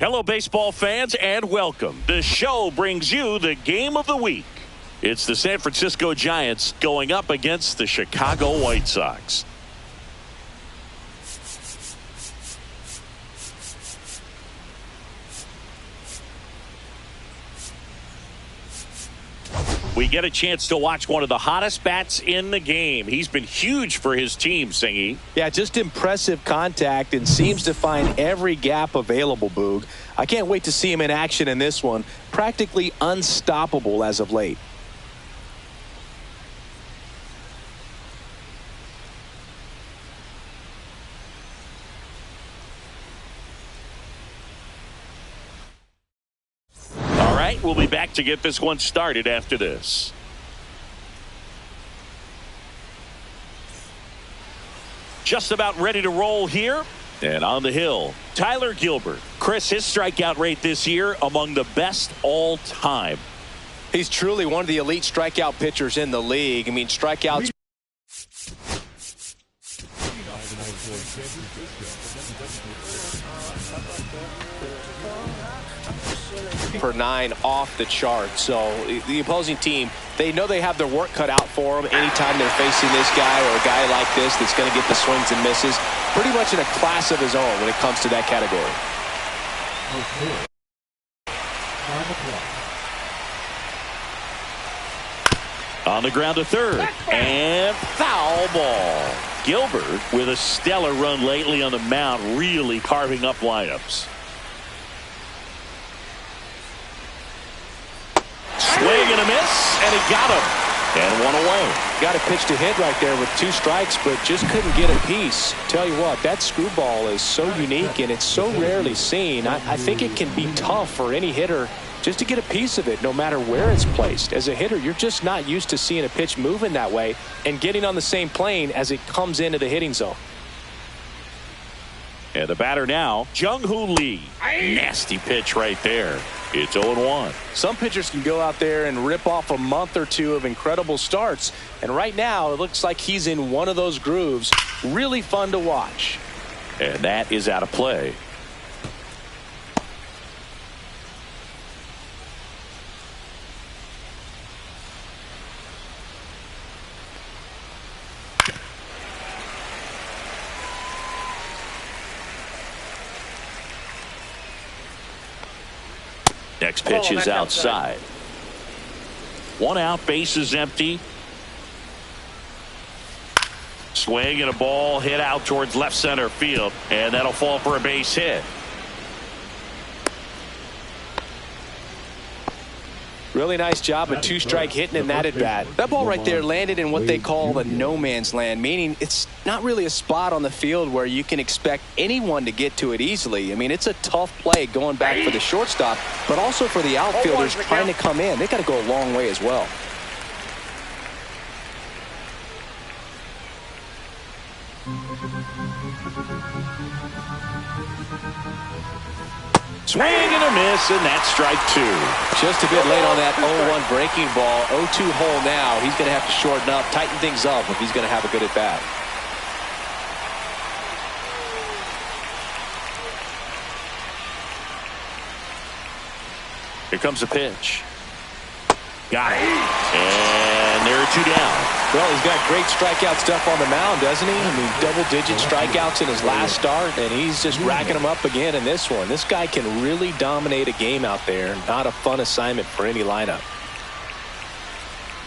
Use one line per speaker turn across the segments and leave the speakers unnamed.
Hello, baseball fans, and welcome. The show brings you the game of the week. It's the San Francisco Giants going up against the Chicago White Sox. We get a chance to watch one of the hottest bats in the game. He's been huge for his team, Singy.
Yeah, just impressive contact and seems to find every gap available, Boog. I can't wait to see him in action in this one. Practically unstoppable as of late.
We'll be back to get this one started after this. Just about ready to roll here. And on the hill, Tyler Gilbert. Chris, his strikeout rate this year among the best all time.
He's truly one of the elite strikeout pitchers in the league. I mean, strikeouts per 9 off the chart. So the opposing team, they know they have their work cut out for them anytime they're facing this guy or a guy like this that's going to get the swings and misses. Pretty much in a class of his own when it comes to that category.
On the ground to third, and foul ball. Gilbert with a stellar run lately on the mound, really carving up lineups. Swing and a miss, and he got him. And one away.
Got a pitch to hit right there with 2 strikes, but just couldn't get a piece. Tell you what, that screwball is so unique, and it's so rarely seen. I think it can be tough for any hitter just to get a piece of it, no matter where it's placed. As a hitter, you're just not used to seeing a pitch moving that way and getting on the same plane as it comes into the hitting zone.
And the batter now, Jung-Hoo Lee. Nasty pitch right there. It's 0-1.
Some pitchers can go out there and rip off a month or two of incredible starts. And right now, it looks like he's in one of those grooves. Really fun to watch.
And that is out of play. Next pitch is outside. 1 out, base is empty. Swing and a ball hit out towards left center field, and that'll fall for a base hit.
Really nice job of 2-strike hitting in that at bat. That ball right there landed in what they call the no man's land, meaning it's not really a spot on the field where you can expect anyone to get to it easily. I mean, it's a tough play going back for the shortstop, but also for the outfielders trying to come in. They got to go a long way as well.
Swing and a miss, and that's strike 2.
Just a bit late on that 0-1 breaking ball. 0-2 hole now. He's going to have to shorten up, tighten things up if he's going to have a good at bat.
Here comes a pitch. Got it. And there are 2 down.
Well, he's got great strikeout stuff on the mound, doesn't he? I mean, double-digit strikeouts in his last start, and he's just racking them up again in this one. This guy can really dominate a game out there. Not a fun assignment for any lineup.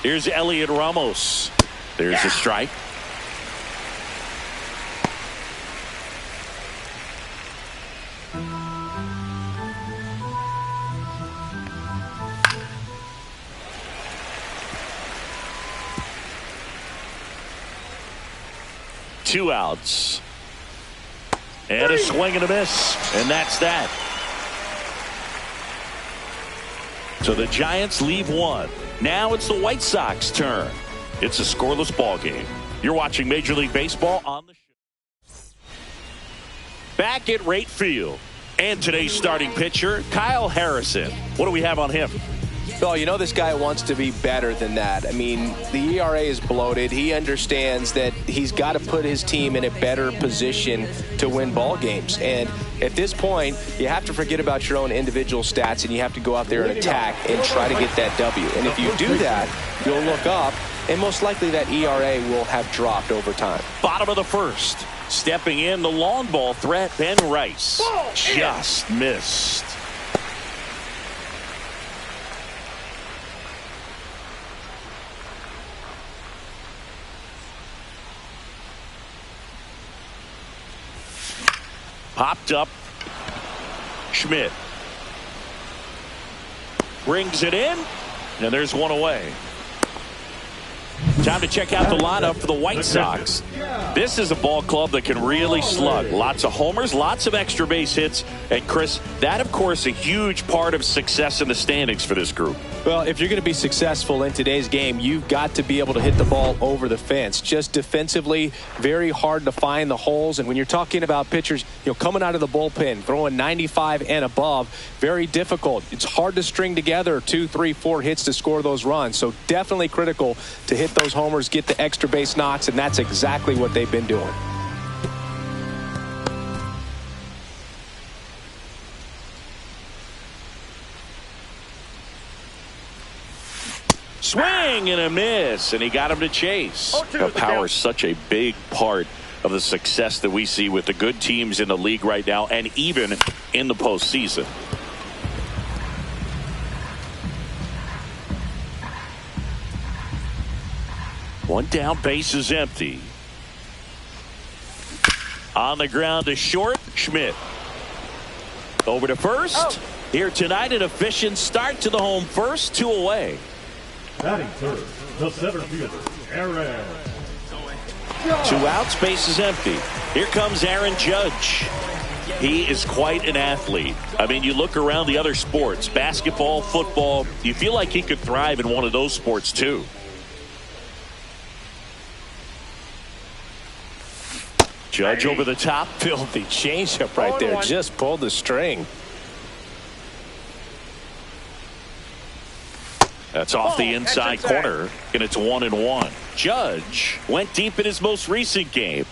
Here's Elliot Ramos. There's a strike. Two outs. And a swing and a miss. And that's that. So the Giants leave 1. Now it's the White Sox turn. It's a scoreless ball game. You're watching Major League Baseball on the show. Back at right field. And today's starting pitcher, Kyle Harrison. What do we have on him?
Well, you know this guy wants to be better than that. I mean, the ERA is bloated. He understands that he's got to put his team in a better position to win ball games. And at this point, you have to forget about your own individual stats, and you have to go out there and attack and try to get that W. And if you do that, you'll look up, and most likely that ERA will have dropped over time.
Bottom of the first. Stepping in, the long ball threat, Ben Rice. Just missed. Popped up. Schmidt brings it in, and there's one away. Time to check out the lineup for the White Sox. This is a ball club that can really slug. Lots of homers, lots of extra base hits. And Chris, that of course a huge part of success in the standings for this group.
Well, if you're going to be successful in today's game, you've got to be able to hit the ball over the fence. Just defensively, very hard to find the holes. And when you're talking about pitchers, coming out of the bullpen, throwing 95 and above, very difficult. It's hard to string together 2, 3, 4 hits to score those runs. So definitely critical to hit those homers, get the extra base knocks, and that's exactly what they've been doing.
Swing and a miss, and he got him to chase. Power is such a big part of the success that we see with the good teams in the league right now, and even in the postseason. One down, base is empty. On the ground to short, Schmidt. Over to first. Here tonight, an efficient start to the home first, 2 away.
Batting third, the center fielder, Aaron.
2 outs, base is empty. Here comes Aaron Judge. He is quite an athlete. I mean, you look around the other sports, basketball, football, you feel like he could thrive in one of those sports too. Judge over the top.
Filthy changeup right there. Just pulled the string.
That's off the inside corner, and it's 1-1. Judge went deep in his most recent game.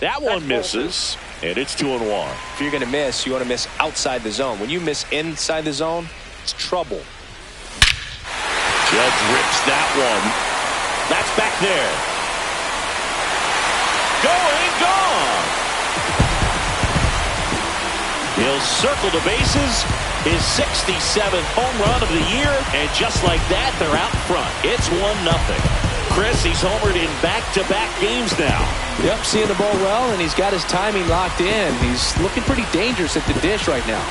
That one misses, and it's 2-1.
If you're going to miss, you want to miss outside the zone. When you miss inside the zone, it's trouble.
Judge rips that one. That's back there. Going, gone. He'll circle the bases. His 67th home run of the year. And just like that, they're out front. It's 1-0. Chris, he's homered in back-to-back games now.
Yep, seeing the ball well, and he's got his timing locked in. He's looking pretty dangerous at the dish right now.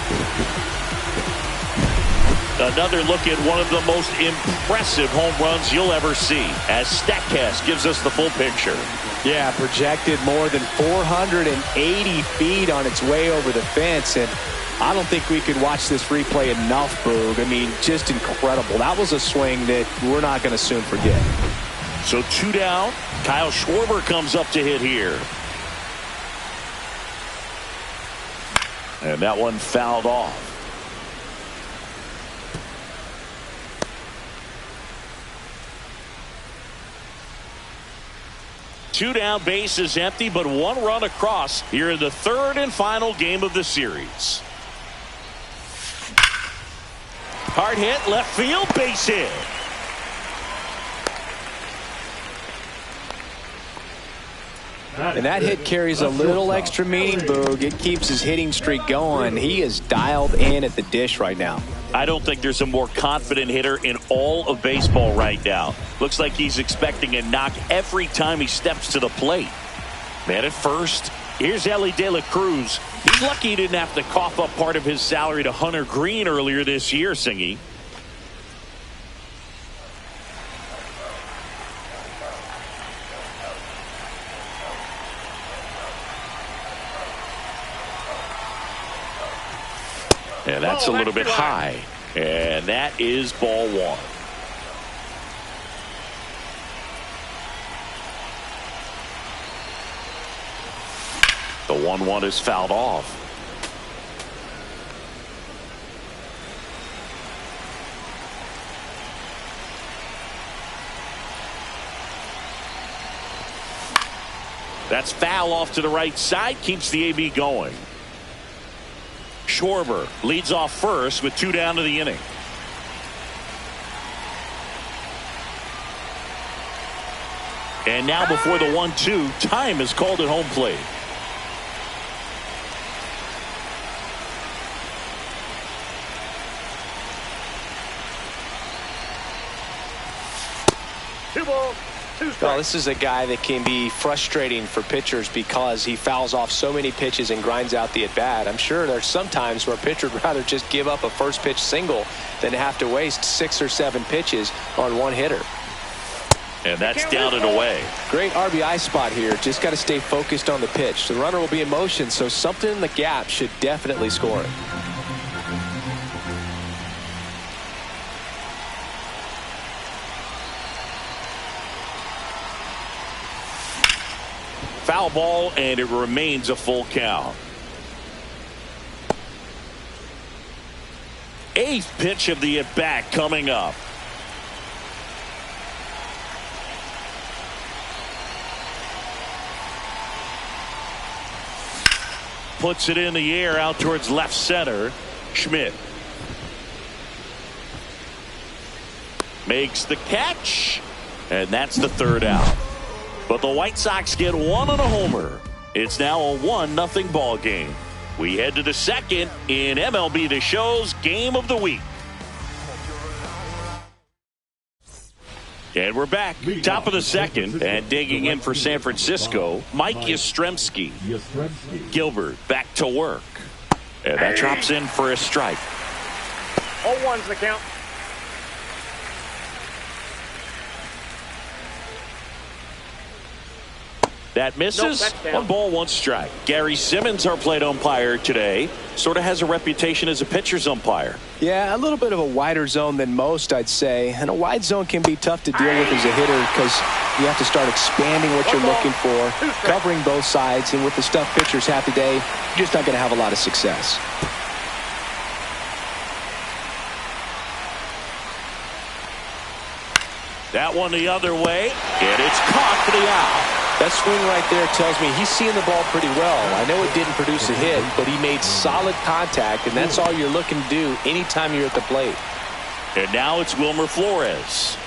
Another look at one of the most impressive home runs you'll ever see, as StatCast gives us the full picture.
Yeah, projected more than 480 feet on its way over the fence, and I don't think we could watch this replay enough, Boog. I mean, just incredible. That was a swing that we're not going to soon forget.
So 2 down. Kyle Schwarber comes up to hit here. And that one fouled off. Two down, base is empty, but 1 run across here in the third and final game of the series. Hard hit, left field, base hit.
And that hit carries a little extra meaning, Boog. It keeps his hitting streak going. He is dialed in at the dish right now.
I don't think there's a more confident hitter in all of baseball right now. Looks like he's expecting a knock every time he steps to the plate. Man at first. Here's Ellie De La Cruz. He's lucky he didn't have to cough up part of his salary to Hunter Green earlier this year, Singy. And that's a little bit high. And that is ball 1. The 1-1 is fouled off. That's foul off to the right side. Keeps the AB going. Schwarber leads off first with 2 down to the inning. And now before the 1-2, time is called at home plate.
Well, this is a guy that can be frustrating for pitchers because he fouls off so many pitches and grinds out the at-bat. I'm sure there's some times where a pitcher would rather just give up a first pitch single than have to waste 6 or 7 pitches on one hitter.
And that's down and away.
Great RBI spot here. Just got to stay focused on the pitch. The runner will be in motion, so something in the gap should definitely score it.
Foul ball, and it remains a full count. 8th pitch of the at-bat coming up. Puts it in the air out towards left center. Schmidt makes the catch, and that's the 3rd out. But the White Sox get 1 on a homer. It's now a 1-0 ball game. We head to the 2nd in MLB The Show's Game of the Week. And we're back. Top of the 2nd, and digging in for San Francisco, Mike Yastrzemski. Gilbert back to work. And that drops in for a strike.
0-1's the count.
That misses.
Nope,
1 ball, 1 strike. Gary Simmons, our plate umpire today, sort of has a reputation as a pitcher's umpire.
Yeah, a little bit of a wider zone than most, I'd say. And a wide zone can be tough to deal with as a hitter because you have to start expanding what you're looking for, covering both sides. And with the stuff pitchers have today, you're just not going to have a lot of success.
That one the other way, and it's caught for the out.
That swing right there tells me he's seeing the ball pretty well. I know it didn't produce a hit, but he made solid contact, and that's all you're looking to do anytime you're at the plate.
And now it's Wilmer Flores.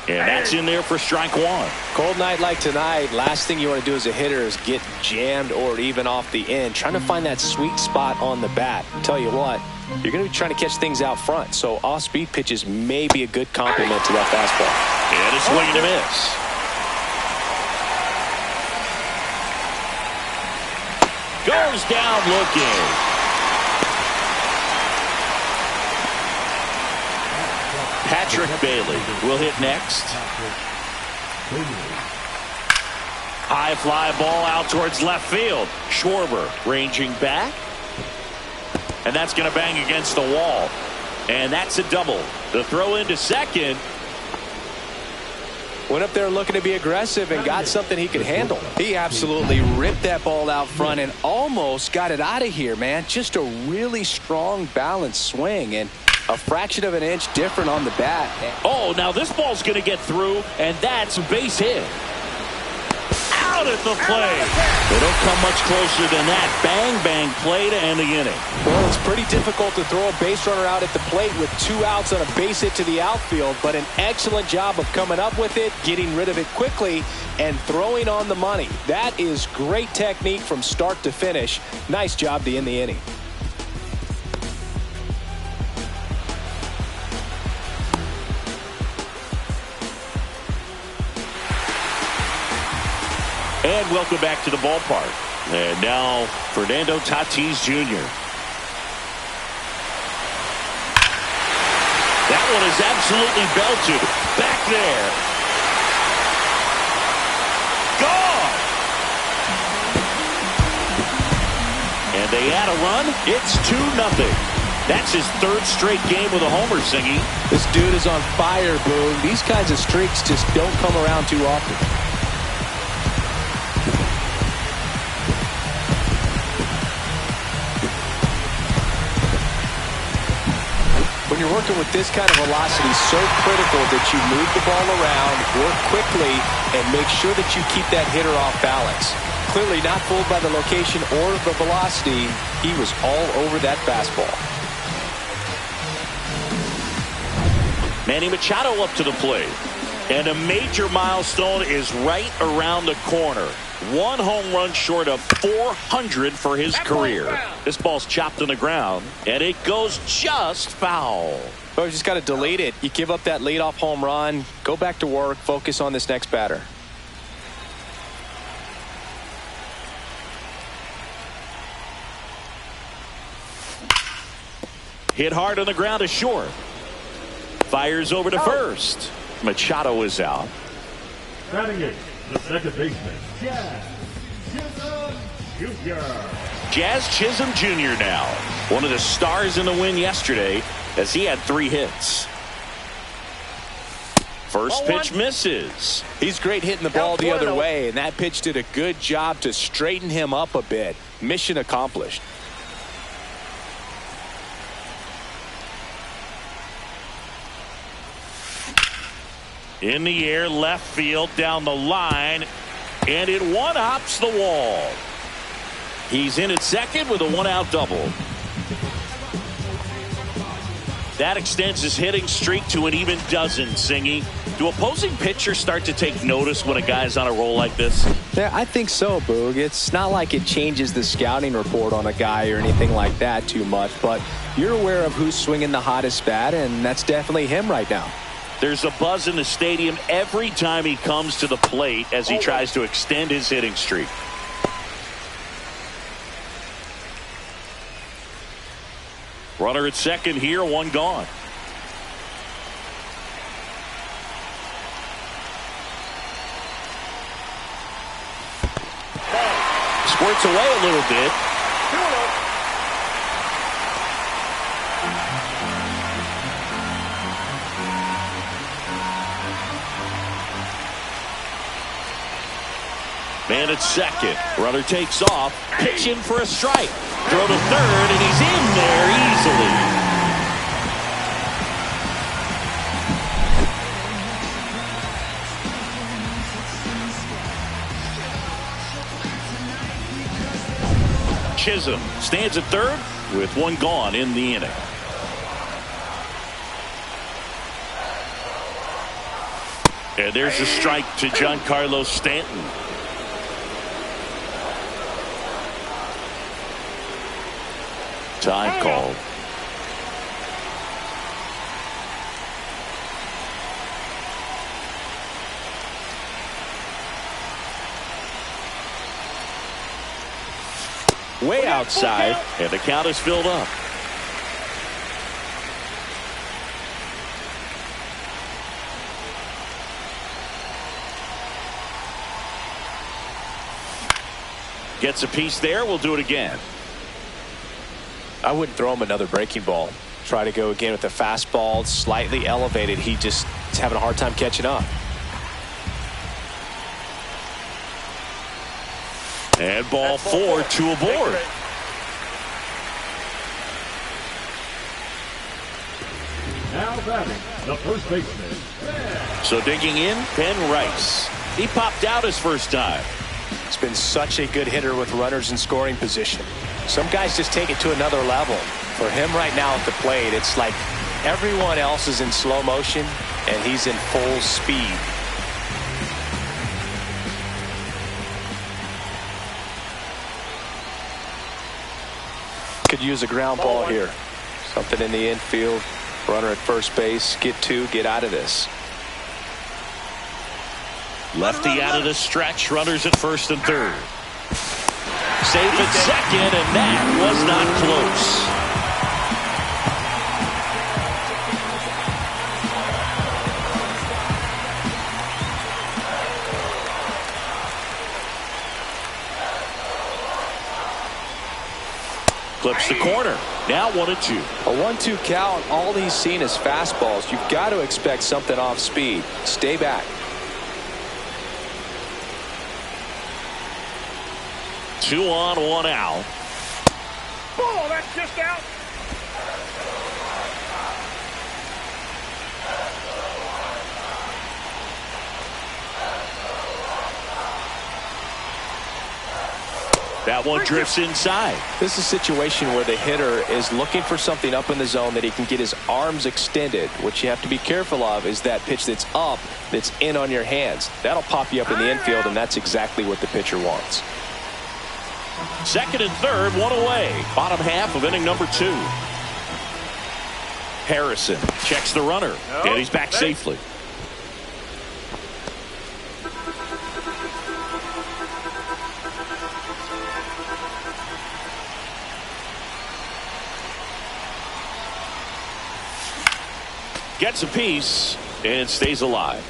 And that's in there for strike 1.
Cold night like tonight, last thing you want to do as a hitter is get jammed or even off the end. Trying to find that sweet spot on the bat. Tell you what, you're going to be trying to catch things out front, so off-speed pitches may be a good complement to that fastball.
And a swing and a miss. Goes down looking. Patrick Bailey will hit next. High fly ball out towards left field. Schwarber ranging back. And that's going to bang against the wall. And that's a double. The throw into second.
Went up there looking to be aggressive and got something he could handle. He absolutely ripped that ball out front and almost got it out of here, man. Just a really strong, balanced swing and a fraction of an inch different on the bat.
Oh, now this ball's going to get through, and that's a base hit. Out at the plate. They don't come much closer than that. Bang, bang play to end the inning.
Well, it's pretty difficult to throw a base runner out at the plate with 2 outs on a base hit to the outfield, but an excellent job of coming up with it, getting rid of it quickly, and throwing on the money. That is great technique from start to finish. Nice job to end the inning.
And welcome back to the ballpark. And now Fernando Tatis Jr. That one is absolutely belted. Back there. Gone. And they add a run. It's 2-0. That's his 3rd straight game with a homer, Singy.
This dude is on fire, Boone. These kinds of streaks just don't come around too often. when you're working with this kind of velocity, so critical that you move the ball around, work quickly, and make sure that you keep that hitter off balance. Clearly not fooled by the location or the velocity. He was all over that fastball.
Manny Machado up to the plate. And a major milestone is right around the corner. 1 home run short of 400 for his career. This ball's chopped on the ground, and it goes just foul.
Well, you just got to delete it. You give up that leadoff home run, go back to work, focus on this next batter.
Hit hard on the ground to short. Fires over to first. Machado is out.
Batting it, the second baseman, Jazz Chisholm Jr.
Jazz Chisholm Jr. now. One of the stars in the win yesterday as he had 3 hits. First pitch misses.
He's great hitting the ball the other way, and that pitch did a good job to straighten him up a bit. Mission accomplished.
In the air, left field, down the line, and it one-hops the wall. He's in at second with a 1-out double. That extends his hitting streak to an even dozen, Singy. Do opposing pitchers start to take notice when a guy's on a roll like this?
Yeah, I think so, Boog. It's not like it changes the scouting report on a guy or anything like that too much, but you're aware of who's swinging the hottest bat, and that's definitely him right now.
There's a buzz in the stadium every time he comes to the plate as he tries to extend his hitting streak. Runner at second here, 1 gone. Squirts away a little bit. Man at second. Runner takes off. Pitching for a strike. Throw to third, and he's in there easily. Chisholm stands at third with 1 gone in the inning. And there's a strike to Giancarlo Stanton. Time called. Way outside, and the count is filled up. Gets a piece there. We'll do it again.
I wouldn't throw him another breaking ball. Try to go again with the fastball, slightly elevated. He just is having a hard time catching up.
And ball 4, 2 aboard.
Now batting, the first baseman.
So digging in, Ben Rice. He popped out his first time.
He's been such a good hitter with runners in scoring position. Some guys just take it to another level. For him right now at the plate, it's like everyone else is in slow motion and he's in full speed. Could use a ground ball here. Something in the infield. Runner at first base. Get 2, get out of this.
Lefty out of the stretch. Runners at first and third. Safe at second, and that was not close. Clips the corner. Now 1-2.
A 1-2 count. All he's seen is fastballs. You've got to expect something off speed. Stay back.
2 on, 1 out.
Oh, that's just out.
That one drifts inside.
This is a situation where the hitter is looking for something up in the zone that he can get his arms extended. What you have to be careful of is that pitch that's up, that's in on your hands. That'll pop you up in the infield, and that's exactly what the pitcher wants.
Second and third, one away. Bottom half of inning number 2. Harrison checks the runner, and he's back safely. Gets a piece and stays alive.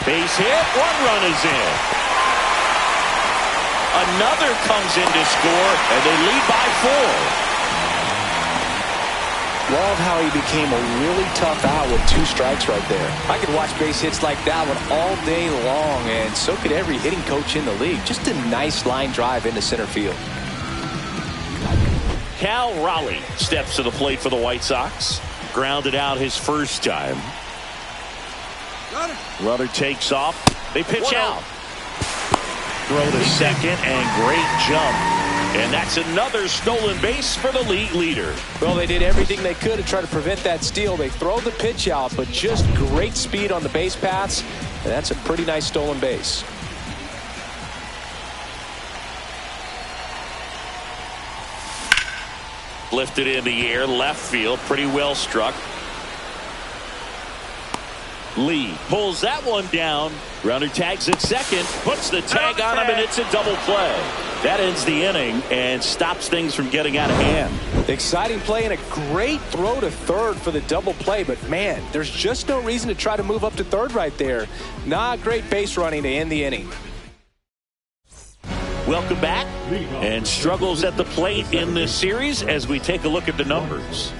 Base hit, 1 run is in. Another comes in to score, and they lead by 4.
Love how he became a really tough out with 2 strikes right there.
I could watch base hits like that one all day long, and so could every hitting coach in the league. Just a nice line drive into center field.
Cal Raleigh steps to the plate for the White Sox. Grounded out his first time. Runner takes off. They pitch out. Throw to second, and great jump. And that's another stolen base for the league leader.
Well, they did everything they could to try to prevent that steal. They throw the pitch out, but just great speed on the base paths, and that's a pretty nice stolen base.
Lifted in the air, left field, pretty well struck. Lee pulls that one down. Runner tags at second, puts the tag on him, and it's a double play. That ends the inning and stops things from getting out of hand.
Exciting play and a great throw to third for the double play, but man, there's just no reason to try to move up to third right there. Not great base running to end the inning.
Welcome back, and struggles at the plate in this series as we take a look at the numbers.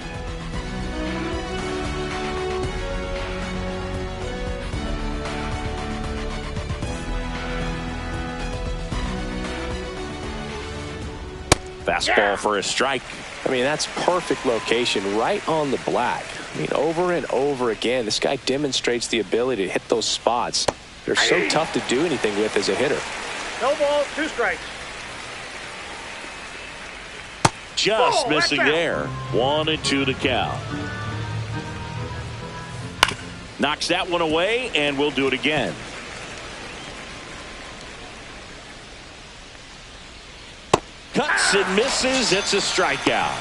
Fastball for a strike.
I mean, that's perfect location, right on the black. I mean, over and over again, this guy demonstrates the ability to hit those spots. They're so tough to do anything with as a hitter.
No ball, 2 strikes.
Just missing there. 1-2 to count. Knocks that one away, and we'll do it again. Cuts and misses. It's a strikeout.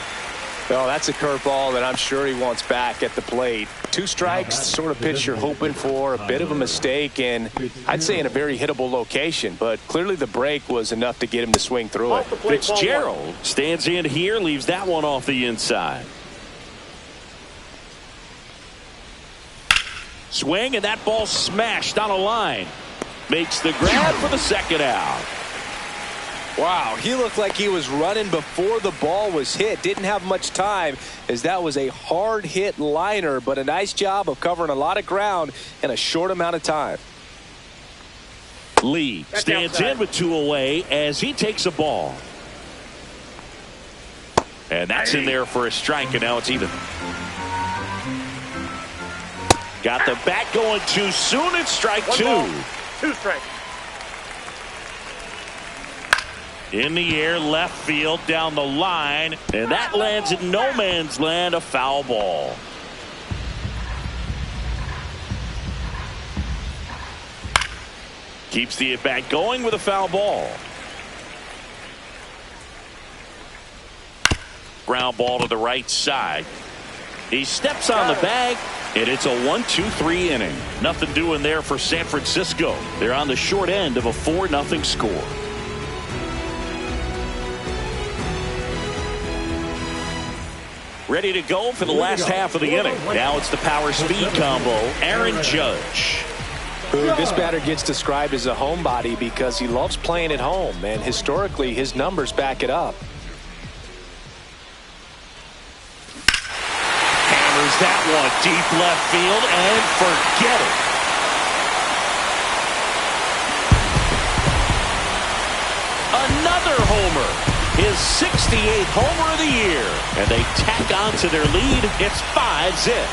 Well, that's a curveball that I'm sure he wants back at the plate. 2 strikes, the sort of pitch you're hoping for. A bit of a mistake, and I'd say in a very hittable location. But clearly the break was enough to get him to swing through it.
Fitzgerald stands in here, leaves that one off the inside. Swing, and that ball smashed on a line. Makes the grab for the second out.
Wow, he looked like he was running before the ball was hit. Didn't have much time, as that was a hard hit liner, but a nice job of covering a lot of ground in a short amount of time.
Lee stands in with 2 away as he takes a ball. And that's in there for a strike, and now it's even. Got the bat going too soon. It's strike 2.
2 strikes.
In the air, left field, down the line, and that lands in no man's land, a foul ball. Keeps the at-bat going with a foul ball. Ground ball to the right side. He steps on the bag, and it's a 1-2-3 inning. Nothing doing there for San Francisco. They're on the short end of a 4-0 score. Ready to go for the last half of the inning. Now it's the power speed combo. Aaron Judge.
This batter gets described as a homebody because he loves playing at home, and historically his numbers back it up.
Hammers that one deep left field, and forget it. Another homer. his 68th homer of the year. And they tack on to their lead. It's 5-zip.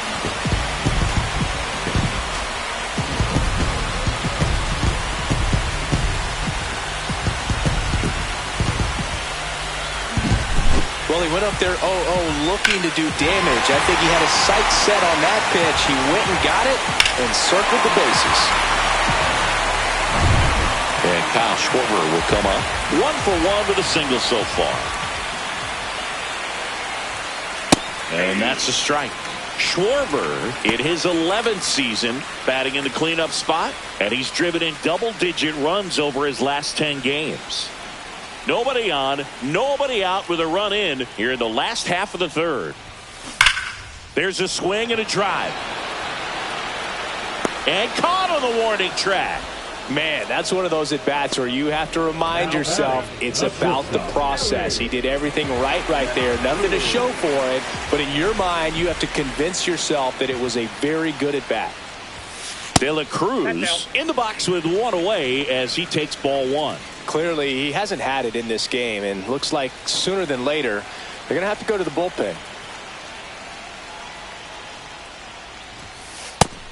Well, he went up there 0-0 looking to do damage. I think he had his sights set on that pitch. He went and got it and circled the bases.
And Kyle Schwarber will come up. 1-for-1 with a single so far. And that's a strike. Schwarber in his 11th season batting in the cleanup spot, and he's driven in double-digit runs over his last 10 games. Nobody on, nobody out with a run in here in the last half of the third. There's a swing and a drive. And caught on the warning track.
Man, that's one of those at-bats where you have to remind yourself it's about the process. He did everything right there. Nothing to show for it. But in your mind, you have to convince yourself that it was a very good at-bat.
De La Cruz in the box with one away as he takes ball one.
Clearly, he hasn't had it in this game, and looks like sooner than later, they're going to have to go to the bullpen.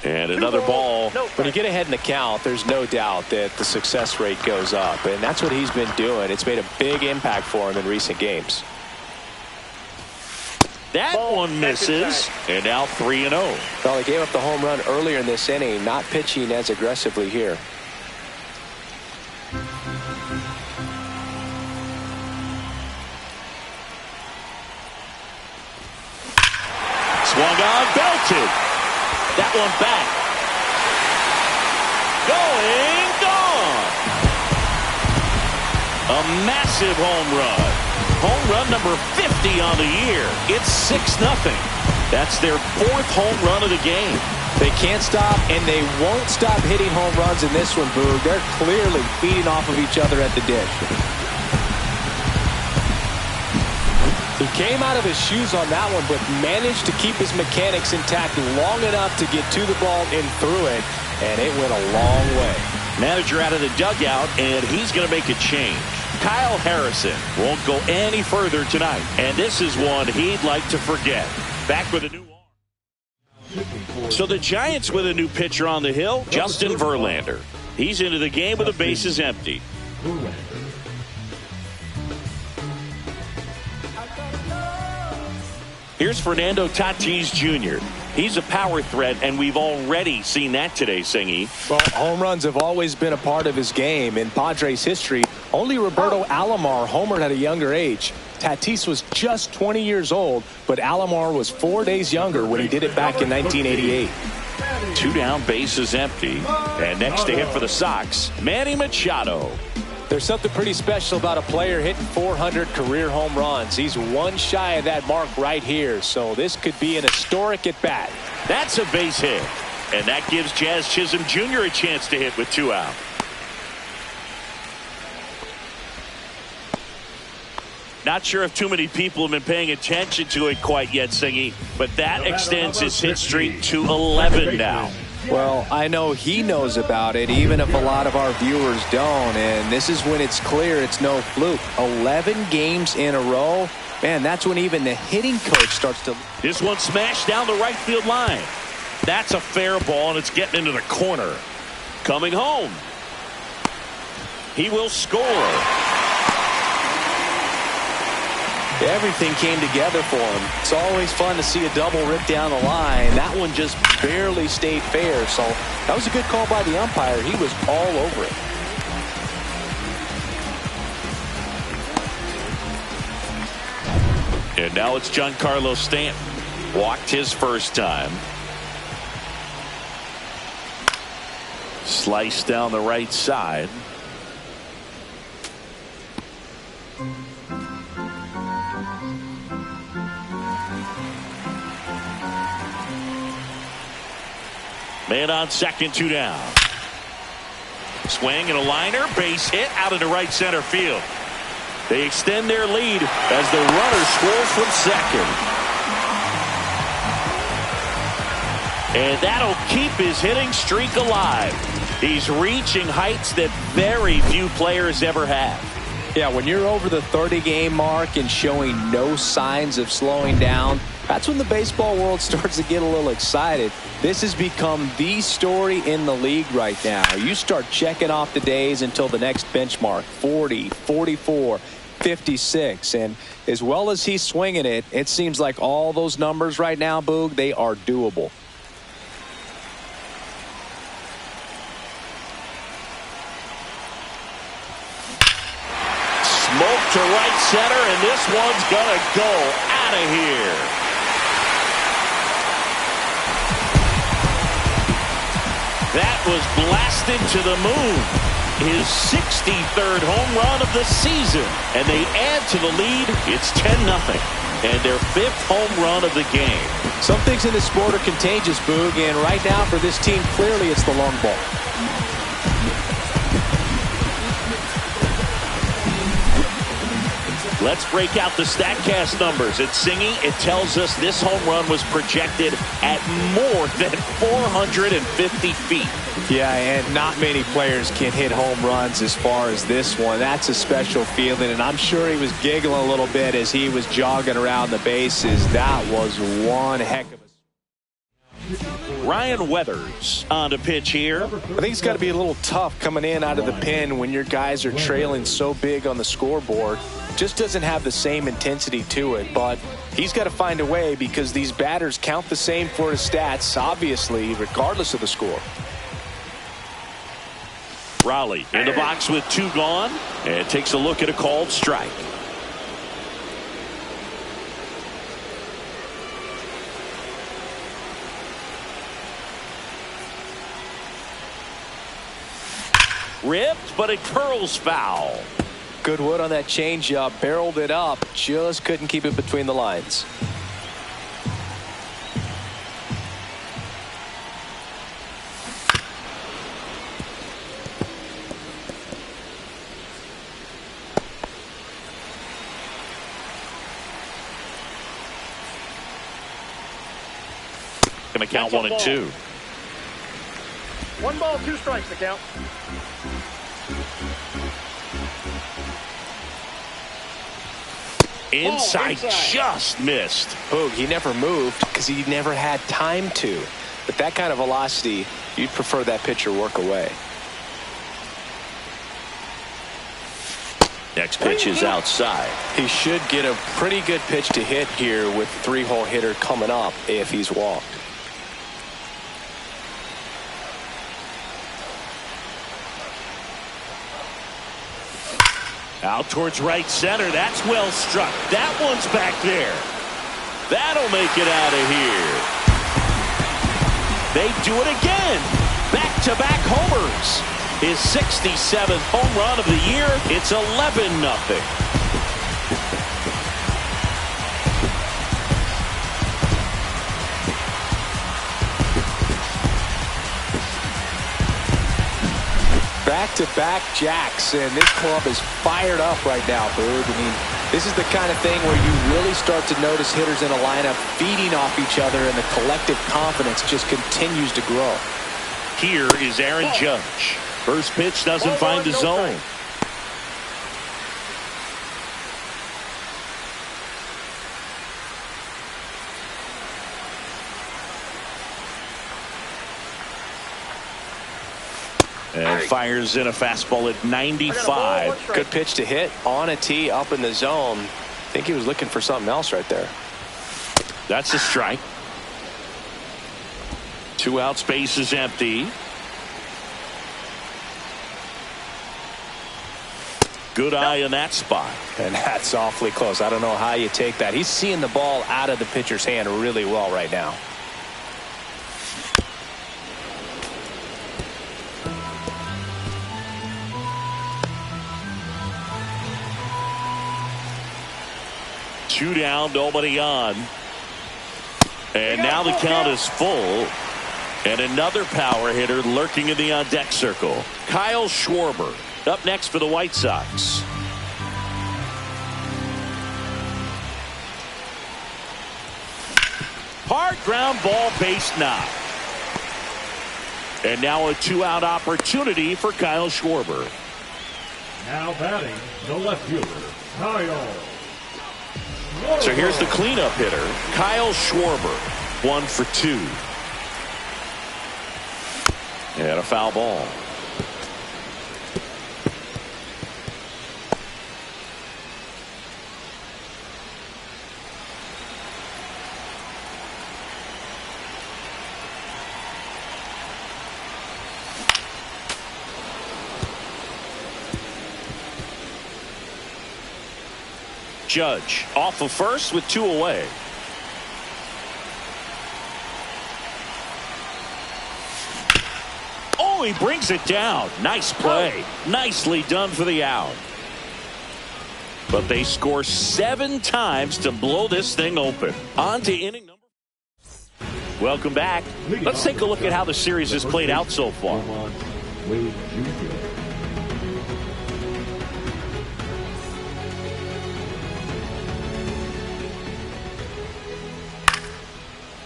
And another ball.
When you get ahead in the count, there's no doubt that the success rate goes up, and that's what he's been doing. It's made a big impact for him in recent games.
That one misses, and now 3-0.
Well, he gave up the home run earlier in this inning, not pitching as aggressively here.
Swung on, belted. That one back. Going, gone. A massive home run. Home run number 50 on the year. It's 6-0. That's their 4th home run of the game.
They can't stop, and they won't stop hitting home runs in this one, Boog. They're clearly feeding off of each other at the dish. He came out of his shoes on that one, but managed to keep his mechanics intact long enough to get to the ball and through it, and it went a long way.
Manager out of the dugout, and he's going to make a change. Kyle Harrison won't go any further tonight, and this is one he'd like to forget. Back with a new arm. So the Giants with a new pitcher on the hill, Justin Verlander. He's into the game with the bases empty. Here's Fernando Tatis Jr. He's a power threat, and we've already seen that today, Singy.
Well, home runs have always been a part of his game. In Padres history, only Roberto Alomar homered at a younger age. Tatis was just 20 years old, but Alomar was 4 days younger when he did it back in 1988.
2 down, bases empty. And next to him for the Sox, Manny Machado.
There's something pretty special about a player hitting 400 career home runs. He's one shy of that mark right here, so this could be an historic at-bat.
That's a base hit, and that gives Jazz Chisholm Jr. a chance to hit with 2 out. Not sure if too many people have been paying attention to it quite yet, Singy, but that extends his hit streak to 11 now.
Well, I know he knows about it, even if a lot of our viewers don't. And this is when it's clear it's no fluke. 11 games in a row. Man, that's when even the hitting coach starts to...
This one smashed down the right field line. That's a fair ball, and it's getting into the corner. Coming home. He will score.
Everything came together for him. It's always fun to see a double rip down the line. That one just barely stayed fair, so that was a good call by the umpire. He was all over it.
And now it's Giancarlo Stanton. Walked his first time. Sliced down the right side. Man on second, 2 down. Swing and a liner, base hit out into right center field. They extend their lead as the runner scrolls from second. And that'll keep his hitting streak alive. He's reaching heights that very few players ever have.
Yeah, when you're over the 30-game mark and showing no signs of slowing down, that's when the baseball world starts to get a little excited. This has become the story in the league right now. You start checking off the days until the next benchmark, 40, 44, 56. And as well as he's swinging it, it seems like all those numbers right now, Boog, they are doable.
Smoke to right center, and this one's gonna go out of here. That was blasted to the moon. His 63rd home run of the season. And they add to the lead. It's 10-0. And their 5th home run of the game.
Some things in this sport are contagious, Boog, and right now for this team, clearly it's the long ball.
Let's break out the StatCast numbers. It's singing. It tells us this home run was projected at more than 450 feet.
Yeah, and not many players can hit home runs as far as this one. That's a special feeling, and I'm sure he was giggling a little bit as he was jogging around the bases. That was one heck of a...
Ryan Weathers on the pitch here.
I think it's got to be a little tough coming in out of the pen when your guys are trailing so big on the scoreboard. Just doesn't have the same intensity to it, but he's got to find a way because these batters count the same for his stats, obviously, regardless of the score.
Raleigh in the box with 2 gone and takes a look at a called strike. Ripped, but it curls foul.
Good wood on that changeup, barreled it up, just couldn't keep it between the lines.
Gonna count 1 and 2.
1 ball, 2 strikes to count.
Inside, just missed.
Boog, he never moved because he never had time to. But that kind of velocity, you'd prefer that pitcher work away.
Next pitch is outside.
He should get a pretty good pitch to hit here with 3-hole hitter coming up if he's walked.
Out towards right center. That's well struck. That one's back there. That'll make it out of here. They do it again. Back-to-back homers. His 67th home run of the year. It's 11-0.
Back-to-back jacks, and this club is fired up right now, Boog. I mean, this is the kind of thing where you really start to notice hitters in a lineup feeding off each other, and the collective confidence just continues to grow.
Here is Aaron Judge. First pitch doesn't find the zone. And fires in a fastball at 95.
Good pitch to hit on a tee up in the zone. I think he was looking for something else right there.
That's a strike. 2 outs, base is empty. Good eye in that spot.
And that's awfully close. I don't know how you take that. He's seeing the ball out of the pitcher's hand really well right now.
Two down, nobody on. And now the count is full. And another power hitter lurking in the on-deck circle. Kyle Schwarber up next for the White Sox. Hard ground ball, base knock. And now a 2-out opportunity for Kyle Schwarber.
Now batting, the left fielder, Kyle.
So here's the cleanup hitter, Kyle Schwarber, 1 for 2. And a foul ball. Judge off of first with 2 away. Oh, he brings it down. Nice play. Nicely done for the out. But they score 7 times to blow this thing open. On to inning number. Welcome back. Let's take a look at how the series has played out so far.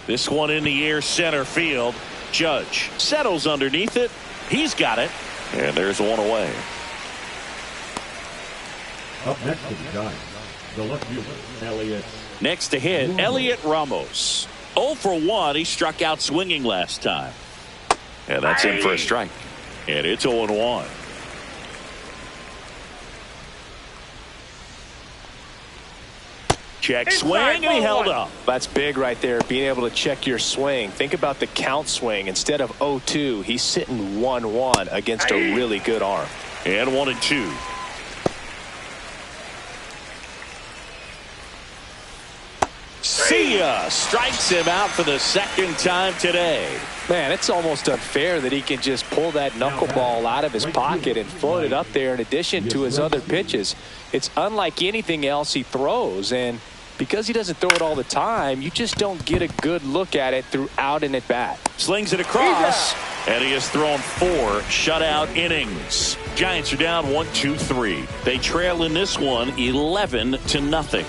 This one in the air, center field. Judge settles underneath it. He's got it. And there's 1 away.
Up next to the Giants, the left fielder, Elliott.
Next to hit, Elliott Ramos. 0 for 1. He struck out swinging last time. And that's in for a strike. And it's 0-1. Check swing, and he held up.
That's big right there, being able to check your swing. Think about the count swing. Instead of 0-2, he's sitting 1-1 against a really good arm.
And 1-2. See ya! Strikes him out for the 2nd time today.
Man, it's almost unfair that he can just pull that knuckleball out of his pocket and float it up there in addition to his other pitches. It's unlike anything else he throws, and because he doesn't throw it all the time, you just don't get a good look at it throughout an at-bat.
Slings it across, and he has thrown 4 shutout innings. Giants are down 1-2-3. They trail in this one 11-0.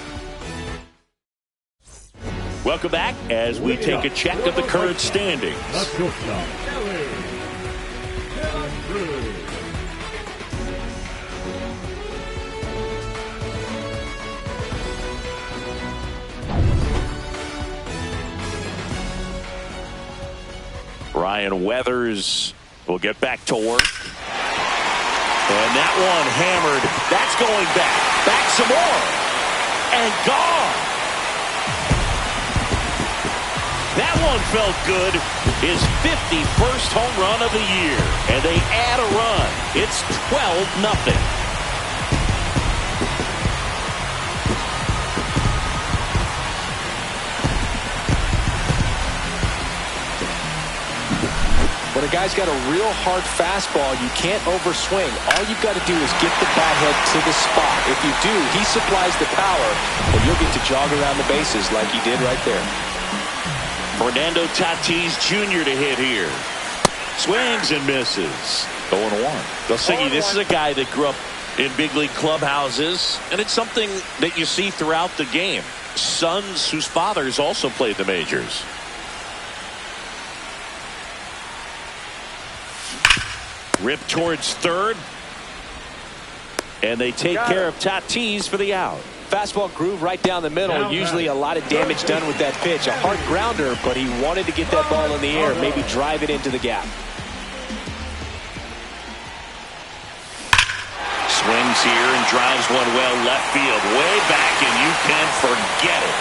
Welcome back as we take a check of the current standings.
Let's go,
Ryan Weathers will get back to work. And that one hammered. That's going back. Back some more. And gone. That one felt good. His 51st home run of the year. And they add a run. It's 12-0.
When a guy's got a real hard fastball, you can't overswing. All you've got to do is get the bat head to the spot. If you do, he supplies the power, and you'll get to jog around the bases like he did right there.
Fernando Tatis Jr. to hit here. Swings and misses. 0-1. They'll say this is a guy that grew up in big league clubhouses, and it's something that you see throughout the game. Sons whose fathers also played the majors. Rip towards third. And they take care of Tatis for the out.
Fastball groove right down the middle. Usually a lot of damage done with that pitch. A hard grounder, but he wanted to get that ball in the air, maybe drive it into the gap.
Swings here and drives one well left field. Way back, and you can forget it.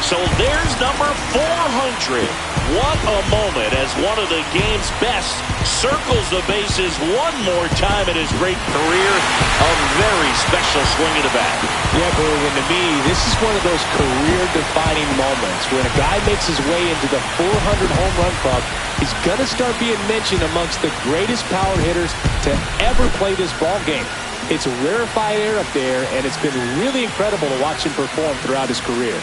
So there's number 400. What a moment as one of the game's best circles the bases one more time in his great career. A very special swing of the bat.
Yeah, Boog, and to me, this is one of those career-defining moments. When a guy makes his way into the 400 home run club, he's going to start being mentioned amongst the greatest power hitters to ever play this ball game. It's a rarefied air up there, and it's been really incredible to watch him perform throughout his career.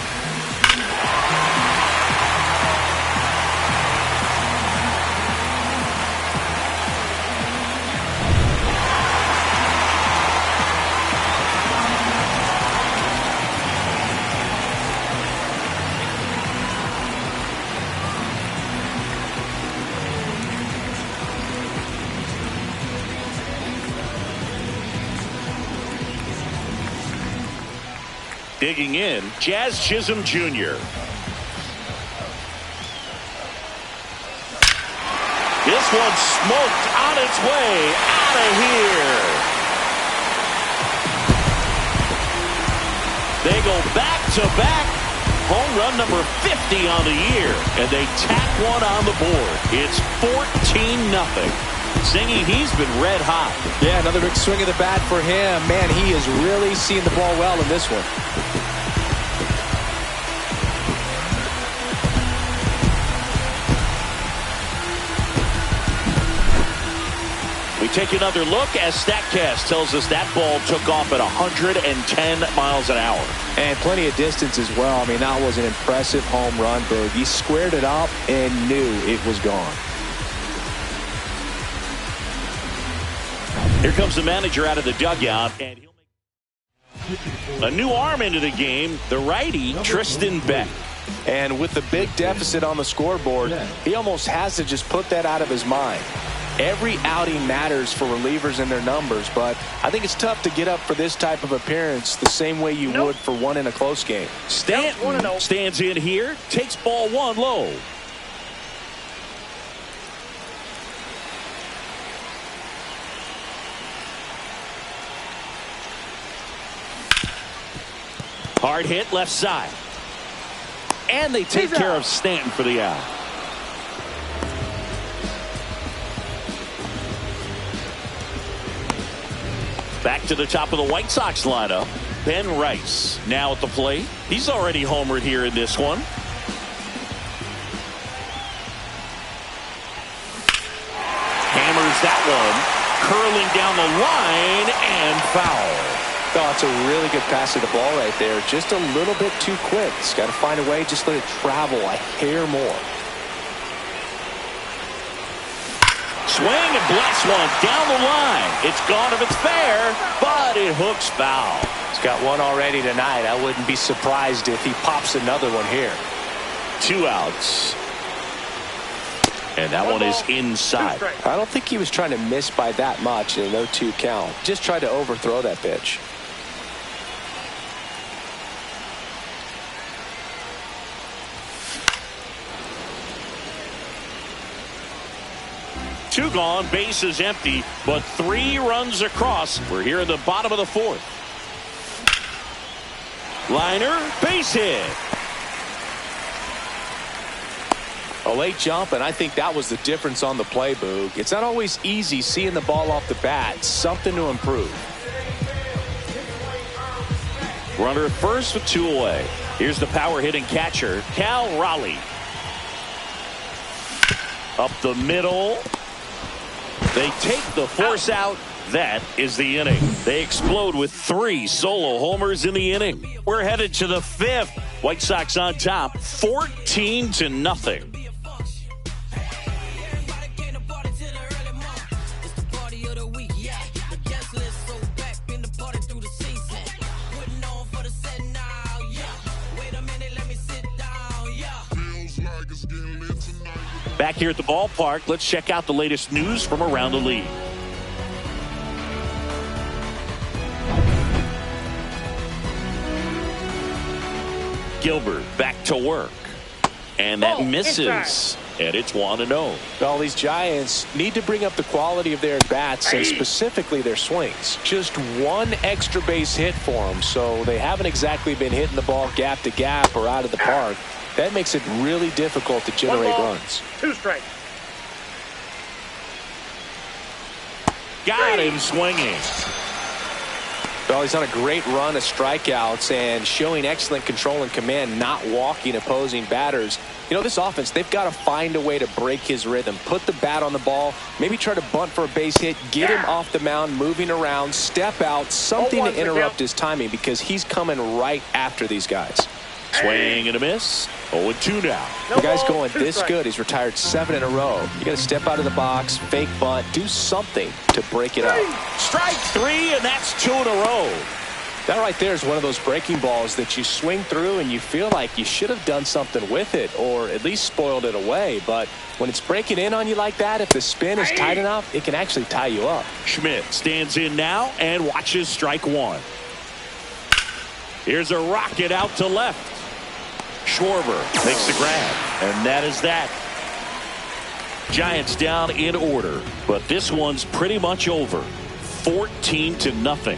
Digging in, Jazz Chisholm Jr. This one smoked on its way out of here. They go back-to-back. Home run number 50 on the year. And they tack one on the board. It's 14-0. Zingy, he's been red hot.
Yeah, another big swing of the bat for him. Man, he is really seeing the ball well in this one.
We take another look as StatCast tells us that ball took off at 110 miles an hour.
And plenty of distance as well. I mean, that was an impressive home run, Boog. He squared it up and knew it was gone.
Here comes the manager out of the dugout, and he'll make a new arm into the game, the righty, Tristan Beck.
And with the big deficit on the scoreboard, he almost has to just put that out of his mind. Every outing matters for relievers and their numbers, but I think it's tough to get up for this type of appearance the same way you would for one in a close game.
Stanton stands in here, takes ball one low. Hard hit left side. And they take care of Stanton for the out. Back to the top of the White Sox lineup. Ben Rice now at the plate. He's already homered here in this one. Hammers that one. Curling down the line and foul.
Oh, it's a really good pass of the ball right there. Just a little bit too quick. He's got to find a way. Just let it travel a hair more.
Swing and blast one down the line. It's gone if it's fair, but it hooks foul.
He's got one already tonight. I wouldn't be surprised if he pops another one here.
2 outs. And that one is inside.
I don't think he was trying to miss by that much in an 0-2 count. Just tried to overthrow that pitch.
Two gone, base is empty, but 3 runs across. We're here in the bottom of the 4th. Liner, base hit.
A late jump, and I think that was the difference on the play, Boog. It's not always easy seeing the ball off the bat. Something to improve.
Runner at first with 2 away. Here's the power hitting catcher, Cal Raleigh. Up the middle. They take the force out. That is the inning. They explode with 3 solo homers in the inning. We're headed to the 5th. White Sox on top, 14-0. Back here at the ballpark, let's check out the latest news from around the league. Gilbert back to work. And that misses. And it's 1-0.
Well, these Giants need to bring up the quality of their at-bats and specifically their swings. Just one extra base hit for them, so they haven't exactly been hitting the ball gap to gap or out of the park. That makes it really difficult to generate runs.
2 strikes.
Got him swinging.
Well, he's on a great run of strikeouts and showing excellent control and command, not walking opposing batters. You know, this offense, they've got to find a way to break his rhythm, put the bat on the ball, maybe try to bunt for a base hit, get him off the mound, moving around, step out, something to interrupt his timing because he's coming right after these guys.
Swing and a miss. 0-2 now.
The guy's going this good. He's retired 7 in a row. You got to step out of the box, fake bunt, do something to break it up.
Strike 3, and that's 2 in a row.
That right there is one of those breaking balls that you swing through and you feel like you should have done something with it or at least spoiled it away. But when it's breaking in on you like that, if the spin is tight enough, it can actually tie you up.
Schmidt stands in now and watches strike 1. Here's a rocket out to left. Schwarber makes the grab, and that is that. Giants down in order, but this one's pretty much over. 14-0.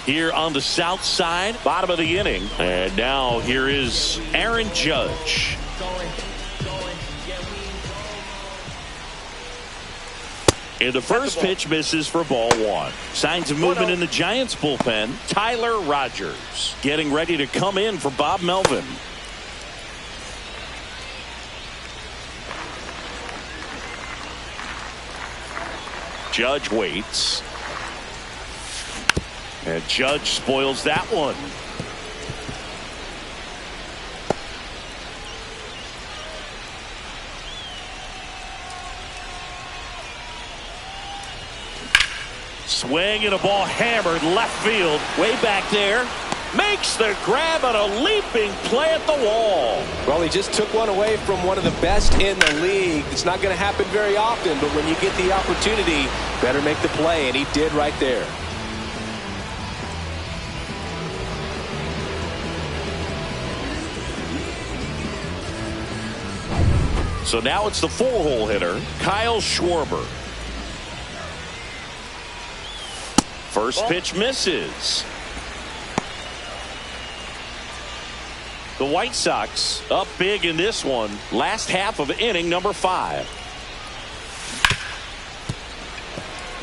Here on the south side, bottom of the inning, and now here is Aaron Judge. And the first pitch misses for ball one. Signs of movement in the Giants bullpen. Tyler Rogers getting ready to come in for Bob Melvin. Judge waits. And Judge spoils that one. Swing and a ball hammered left field. Way back there. Makes the grab on a leaping play at the wall.
Well, he just took one away from one of the best in the league. It's not going to happen very often, but when you get the opportunity, better make the play, and he did right there.
So now it's the four-hole hitter, Kyle Schwarber. First pitch misses. The White Sox up big in this one. Last half of inning number 5.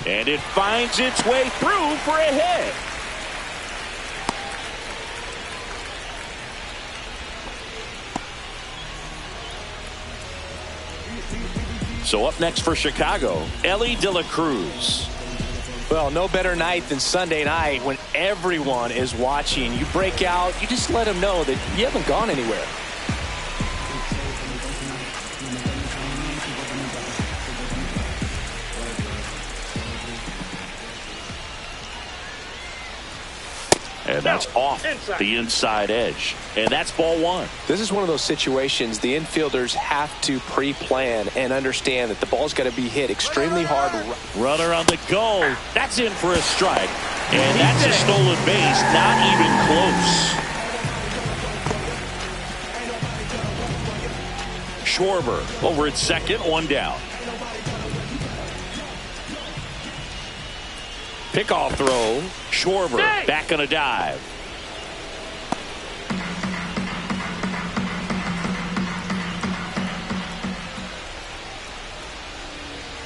And it finds its way through for a hit. So up next for Chicago, Elly De La Cruz.
Well, no better night than Sunday night when everyone is watching. You break out, you just let them know that you haven't gone anywhere.
And that's off the inside edge. And that's ball one.
This is one of those situations the infielders have to pre-plan and understand that the ball's got to be hit extremely hard.
Runner on the go. That's in for a strike. And that's a stolen base. Not even close. Schwarber over at second. One down. Pickoff throw. Schwarber back on a dive.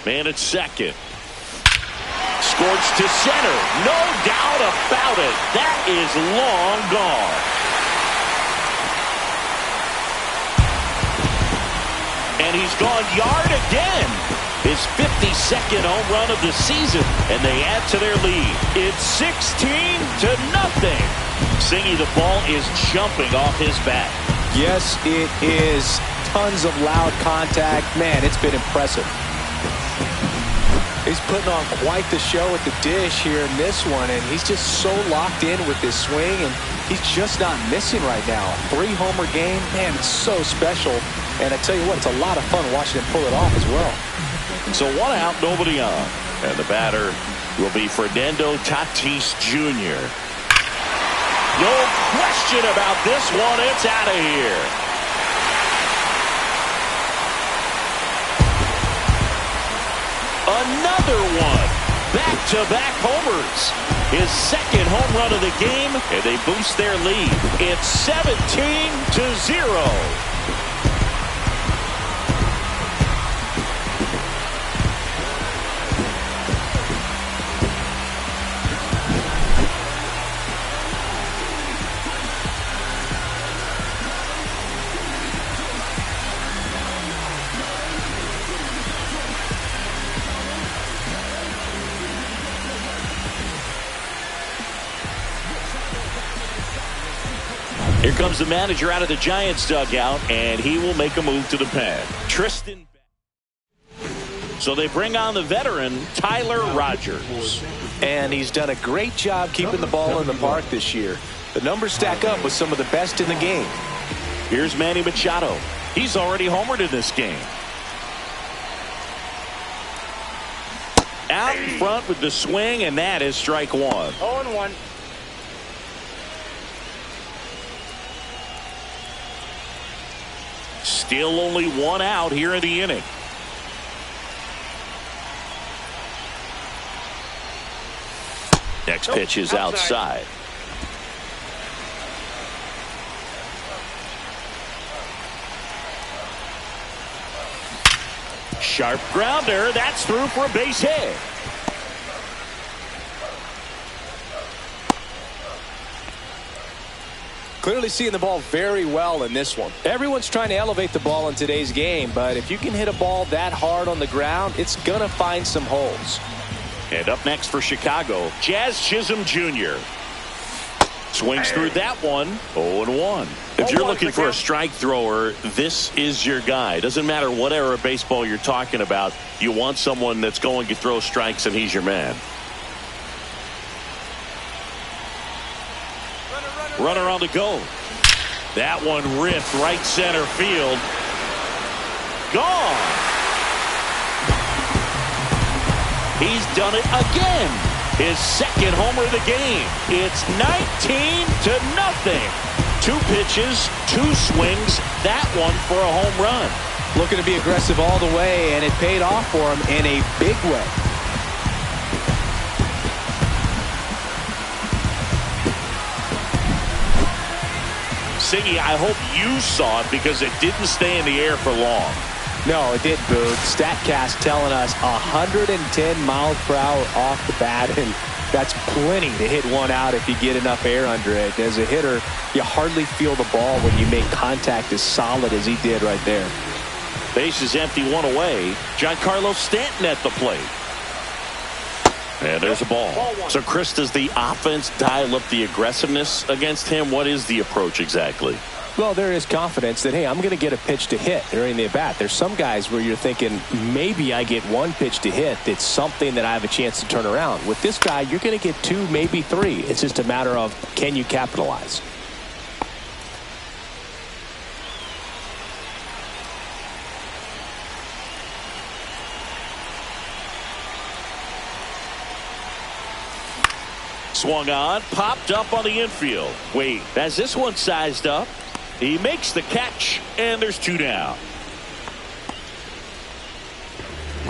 Man at second. Scorched to center. No doubt about it. That is long gone. And he's gone yard again. His 52nd home run of the season, and they add to their lead. It's 16-0. Singy, the ball is jumping off his bat.
Yes, it is. Tons of loud contact. Man, it's been impressive. He's putting on quite the show at the dish here in this one, and he's just so locked in with this swing, and he's just not missing right now. 3-homer game, man, it's so special. And I tell you what, it's a lot of fun watching him pull it off as well.
So one out, nobody on. And the batter will be Fernando Tatis Jr. No question about this one. It's out of here. Another one. Back-to-back homers. His second home run of the game, and they boost their lead. It's 17-0. Here comes the manager out of the Giants dugout, and he will make a move to the pen. Tristan. So they bring on the veteran, Tyler Rogers.
And he's done a great job keeping the ball in the park this year. The numbers stack up with some of the best in the game.
Here's Manny Machado. He's already homered in this game. Out in front with the swing, and that is strike one.
0-1.
Still only one out here in the inning. Next pitch is outside. Sharp grounder. That's through for a base hit.
Clearly seeing the ball very well in this one. Everyone's trying to elevate the ball in today's game, but if you can hit a ball that hard on the ground, it's going to find some holes.
And up next for Chicago, Jazz Chisholm Jr. Swings through that one. 0-1. If you're looking for a strike thrower, this is your guy. Doesn't matter what era of baseball you're talking about. You want someone that's going to throw strikes, and he's your man. Runner on the go. That one ripped right center field. Gone. He's done it again. His second homer of the game. It's 19-0. 2 pitches, 2 swings. That one for a home run.
Looking to be aggressive all the way, and it paid off for him in a big way.
Siggy, I hope you saw it because it didn't stay in the air for long.
No, it did, Boog. StatCast telling us 110 miles per hour off the bat, and that's plenty to hit one out if you get enough air under it. As a hitter, you hardly feel the ball when you make contact as solid as he did right there.
Base is empty, 1 away. Giancarlo Stanton at the plate. And there's a ball. So, Chris, does the offense dial up the aggressiveness against him? What is the approach exactly?
Well, there is confidence that, hey, I'm going to get a pitch to hit during the at-bat. There's some guys where you're thinking, maybe I get 1 pitch to hit. It's something that I have a chance to turn around. With this guy, you're going to get 2, maybe 3. It's just a matter of, can you capitalize?
Swung on, popped up on the infield. Wait, has this one sized up? He makes the catch, and there's 2 down.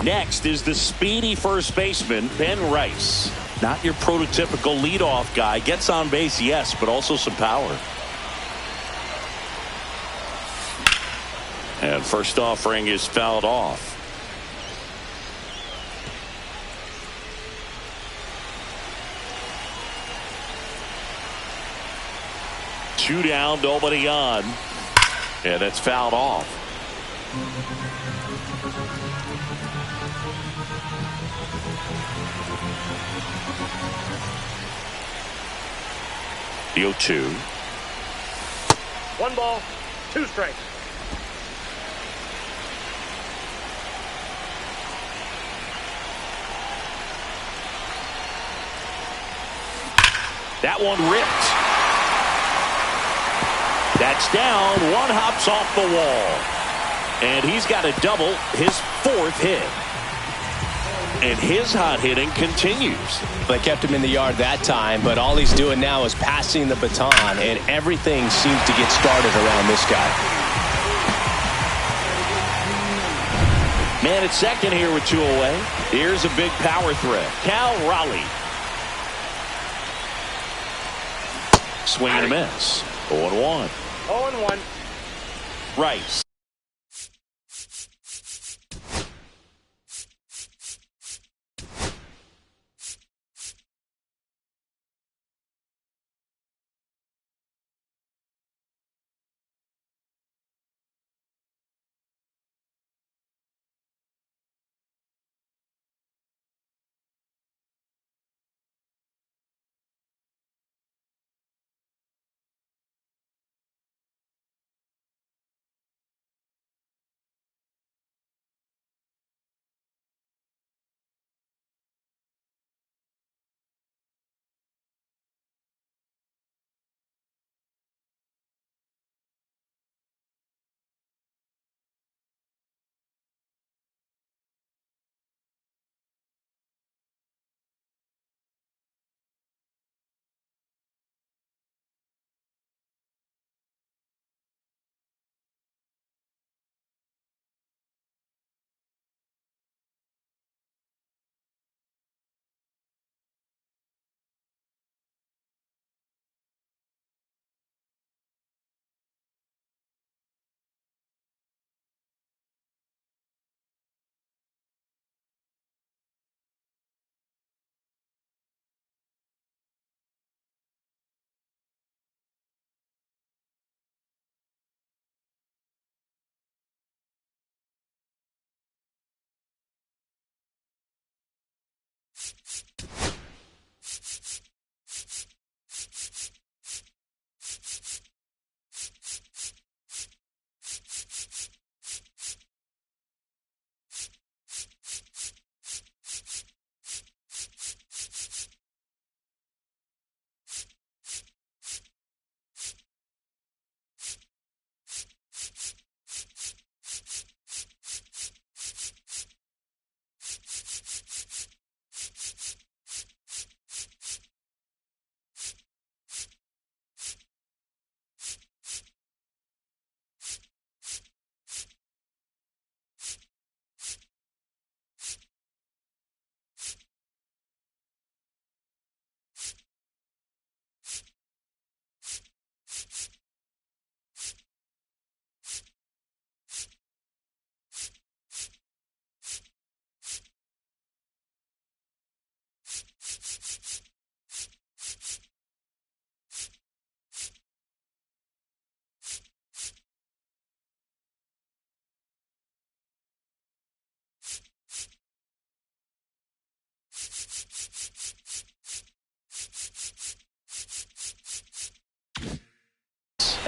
Next is the speedy first baseman, Ben Rice. Not your prototypical leadoff guy. Gets on base, yes, but also some power. And first offering is fouled off. Two down, nobody on. And it's fouled off. The 0-2.
1 ball, 2 strikes.
That one ripped. That's down. 1 hops off the wall. And he's got a double, his 4th hit. And his hot hitting continues.
They kept him in the yard that time, but all he's doing now is passing the baton, and everything seems to get started around this guy.
Man at second here with 2 away. Here's a big power threat. Cal Raleigh. Swing and a miss. 0-1.
0-1.
Rice.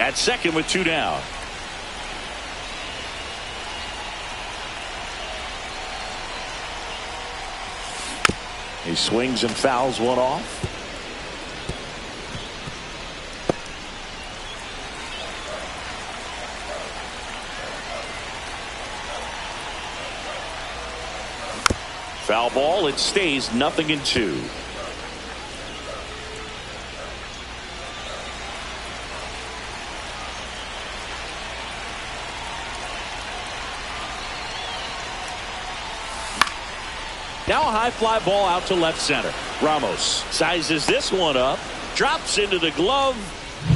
at second with 2 down. He swings and fouls one off. Foul ball. It stays 0-2. Now a high fly ball out to left center. Ramos sizes this one up, drops into the glove,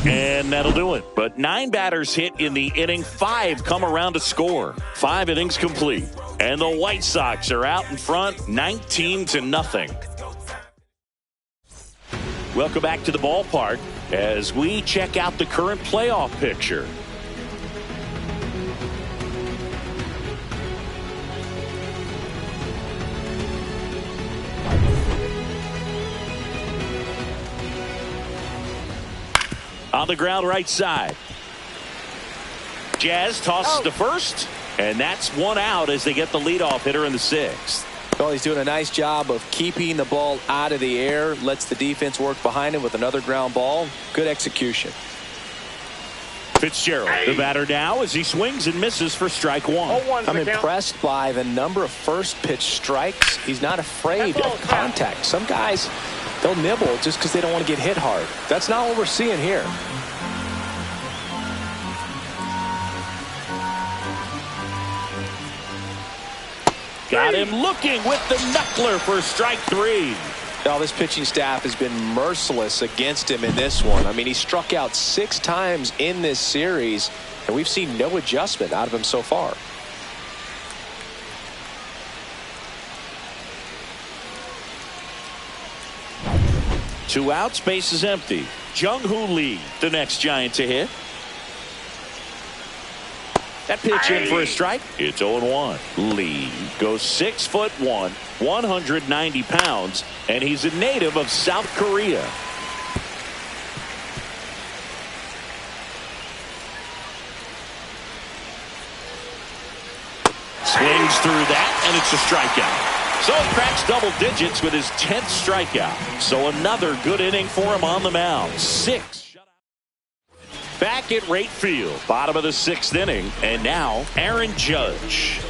and that'll do it. But 9 batters hit in the inning, 5 come around to score. 5 innings complete. And the White Sox are out in front, 19-0. Welcome back to the ballpark as we check out the current playoff picture. On the ground right side. Jazz tosses to first, and that's 1 out as they get the leadoff hitter in the 6th.
Well, he's doing a nice job of keeping the ball out of the air, lets the defense work behind him with another ground ball. Good execution.
Fitzgerald, the batter now as he swings and misses for strike 1.
I'm impressed by the number of first pitch strikes. He's not afraid of contact. Some guys, they'll nibble just because they don't want to get hit hard. That's not what we're seeing here.
Got him looking with the knuckler for strike 3.
Now, this pitching staff has been merciless against him in this one. I mean, he struck out 6 times in this series, and we've seen no adjustment out of him so far.
Two outs, base is empty. Jung-Hoo Lee, the next Giant to hit. That pitch in for a strike. It's 0-1. Lee goes 6'1", 190 pounds, and he's a native of South Korea. Swings through that, and it's a strikeout. So he cracks double digits with his 10th strikeout. So another good inning for him on the mound. 6 shutouts. Back at right field, bottom of the 6th inning, and now Aaron Judge.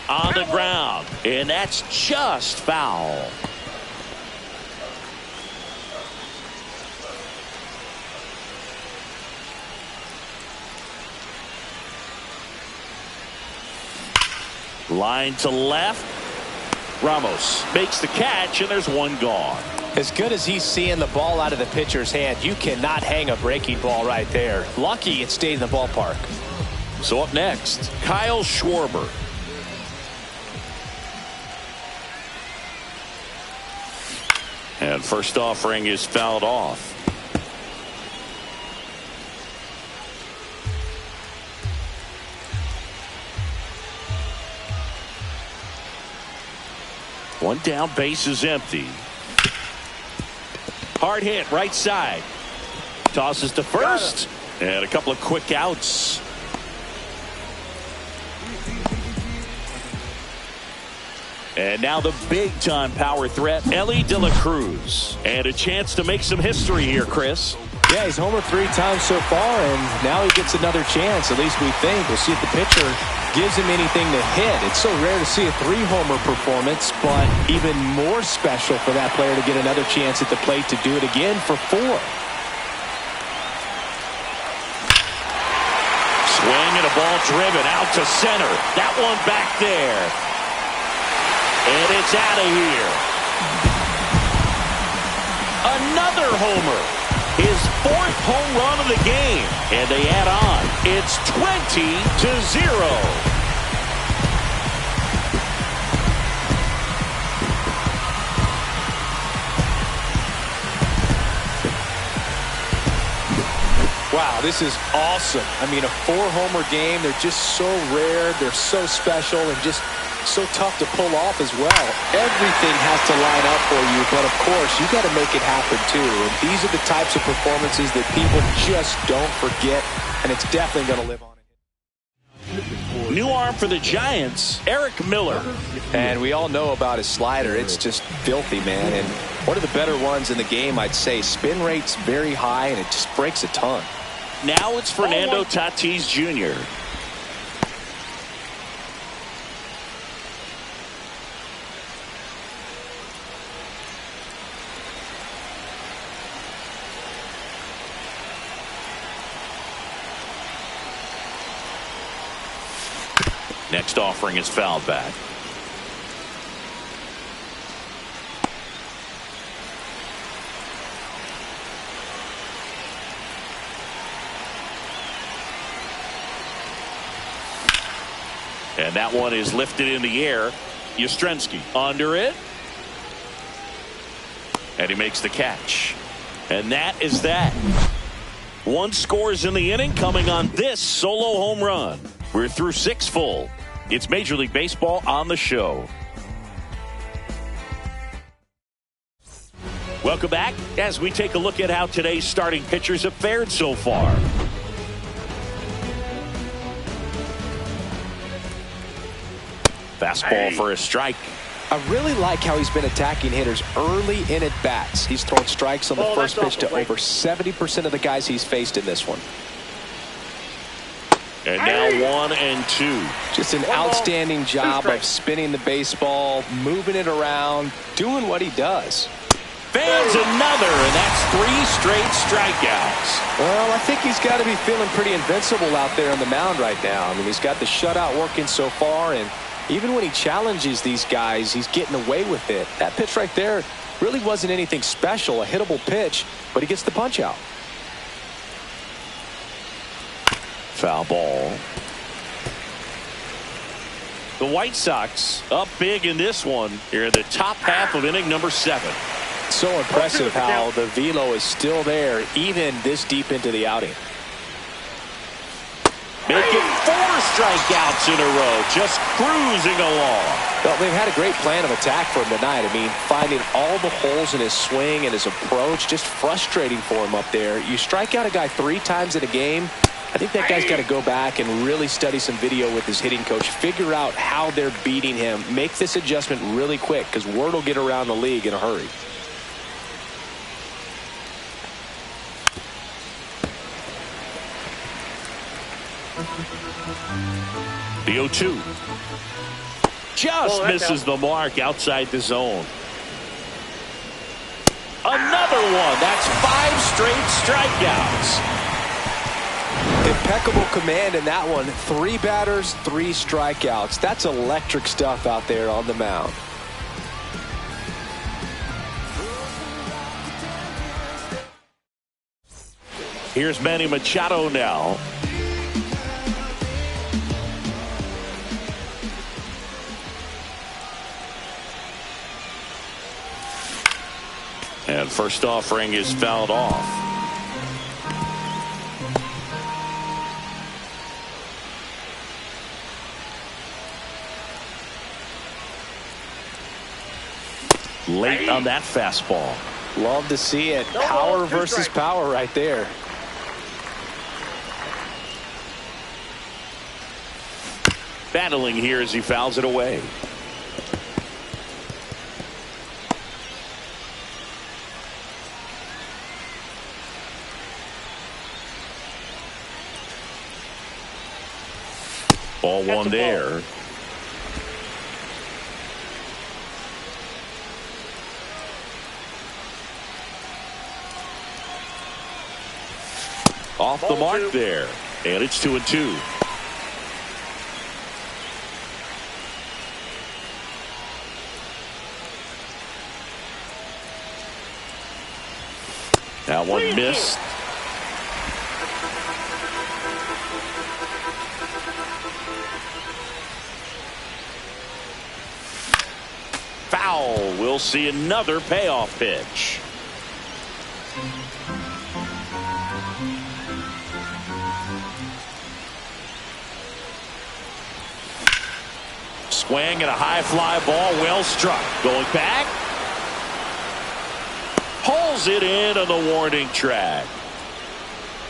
On the ground, and that's just foul. Line to left. Ramos makes the catch, and there's 1 gone.
As good as he's seeing the ball out of the pitcher's hand, you cannot hang a breaking ball right there. Lucky it stayed in the ballpark.
So up next, Kyle Schwarber. And first offering is fouled off. One down, base is empty. Hard hit, right side. Tosses to first. And a couple of quick outs. And now the big-time power threat, Ellie De La Cruz. And a chance to make some history here, Chris.
Yeah, he's homered 3 times so far, and now he gets another chance. At least we think. We'll see if the pitcher gives him anything to hit. It's so rare to see a 3-homer performance, but even more special for that player to get another chance at the plate to do it again for 4.
Swing and a ball driven out to center. That one back there. And it's out of here. Another homer. His 4th home run of the game. And they add on. It's 20-0.
Wow, this is awesome. I mean, a 4-homer game. They're just so rare. They're so special and just so tough to pull off as well. Everything has to line up for you, but of course, you got to make it happen too. And these are the types of performances that people just don't forget, and it's definitely going to live on.
New arm for the Giants, Eric Miller.
And we all know about his slider. It's just filthy, man. And one of the better ones in the game, I'd say. Spin rate's very high, and it just breaks a ton.
Now it's Fernando Tatis Jr. Next offering is fouled back. And that one is lifted in the air. Yastrzemski under it. And he makes the catch. And that is that. One scores in the inning coming on this solo home run. We're through 6 full. It's Major League Baseball on the show. Welcome back as we take a look at how today's starting pitchers have fared so far. Fastball for a strike.
I really like how he's been attacking hitters early in at bats. He's thrown strikes on the first pitch to over 70% of the guys he's faced in this one.
And now 1-2.
Just an outstanding job of spinning the baseball, moving it around, doing what he does.
Fans another, and that's 3 straight strikeouts.
Well, I think he's got to be feeling pretty invincible out there on the mound right now. I mean, he's got the shutout working so far, and even when he challenges these guys, he's getting away with it. That pitch right there really wasn't anything special, a hittable pitch, but he gets the punch out.
Foul ball. The White Sox up big in this one here in the top half of inning number 7.
So impressive how the velo is still there even this deep into the outing.
Making 4 strikeouts in a row, just cruising along.
Well, they've had a great plan of attack for him tonight. I mean, finding all the holes in his swing and his approach, just frustrating for him up there. You strike out a guy 3 times in a game, I think that guy's got to go back and really study some video with his hitting coach, figure out how they're beating him, make this adjustment really quick because word will get around the league in a hurry.
The 0-2. Just misses the mark outside the zone. Another one. That's 5 straight strikeouts.
Impeccable command in that one. 3 batters, 3 strikeouts. That's electric stuff out there on the mound.
Here's Manny Machado now. And first offering is fouled off. Late on that fastball.
Love to see it. Power versus power right there.
Battling here as he fouls it away. Ball one there. Off the mark there. And it's 2-2. That one missed. Foul. We'll see another payoff pitch. Swing and a high fly ball, well struck. Going back. Pulls it in on the warning track.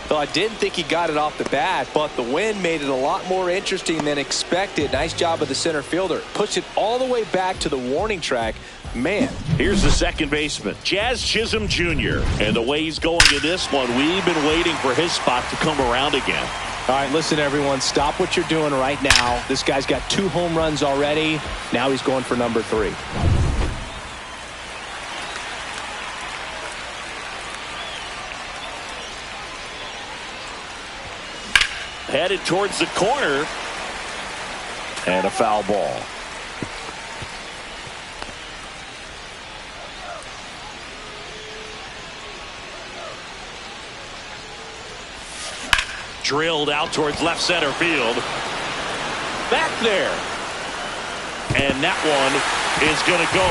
Well, I didn't think he got it off the bat, but the wind made it a lot more interesting than expected. Nice job of the center fielder. Pushed it all the way back to the warning track. Man.
Here's the second baseman, Jazz Chisholm Jr. And the way he's going to this one, we've been waiting for his spot to come around again.
All right, listen, everyone. Stop what you're doing right now. This guy's got 2 home runs already. Now he's going for number 3.
Headed towards the corner. And a foul ball. Drilled out towards left center field. Back there. And that one is going to go.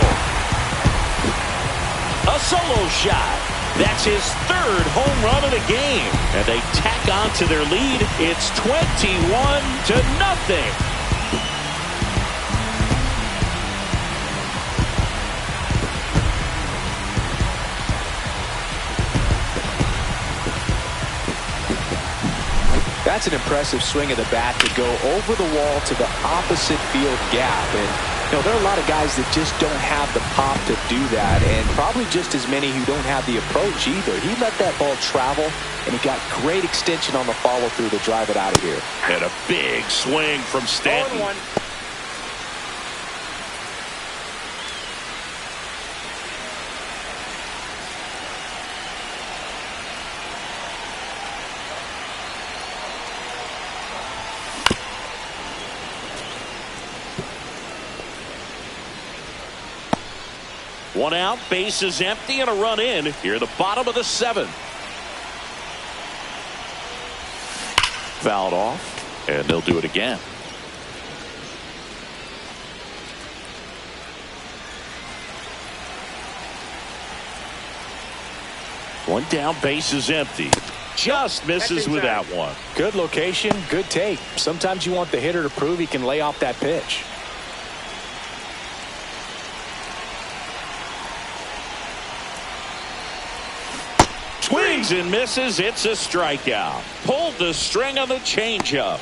A solo shot. That's his 3rd home run of the game. And they tack on to their lead. It's 21-0.
That's an impressive swing of the bat to go over the wall to the opposite field gap. And, there are a lot of guys that just don't have the pop to do that, and probably just as many who don't have the approach either. He let that ball travel, and he got great extension on the follow-through to drive it out of here.
And a big swing from Stanton.
0-1.
One out, base is empty, and a run in here, the bottom of the 7th. Fouled off, and they'll do it again. One down, base is empty. Just misses with that one.
Good location, good take. Sometimes you want the hitter to prove he can lay off that pitch.
Swings and misses. It's a strikeout. Pulled the string on the changeup.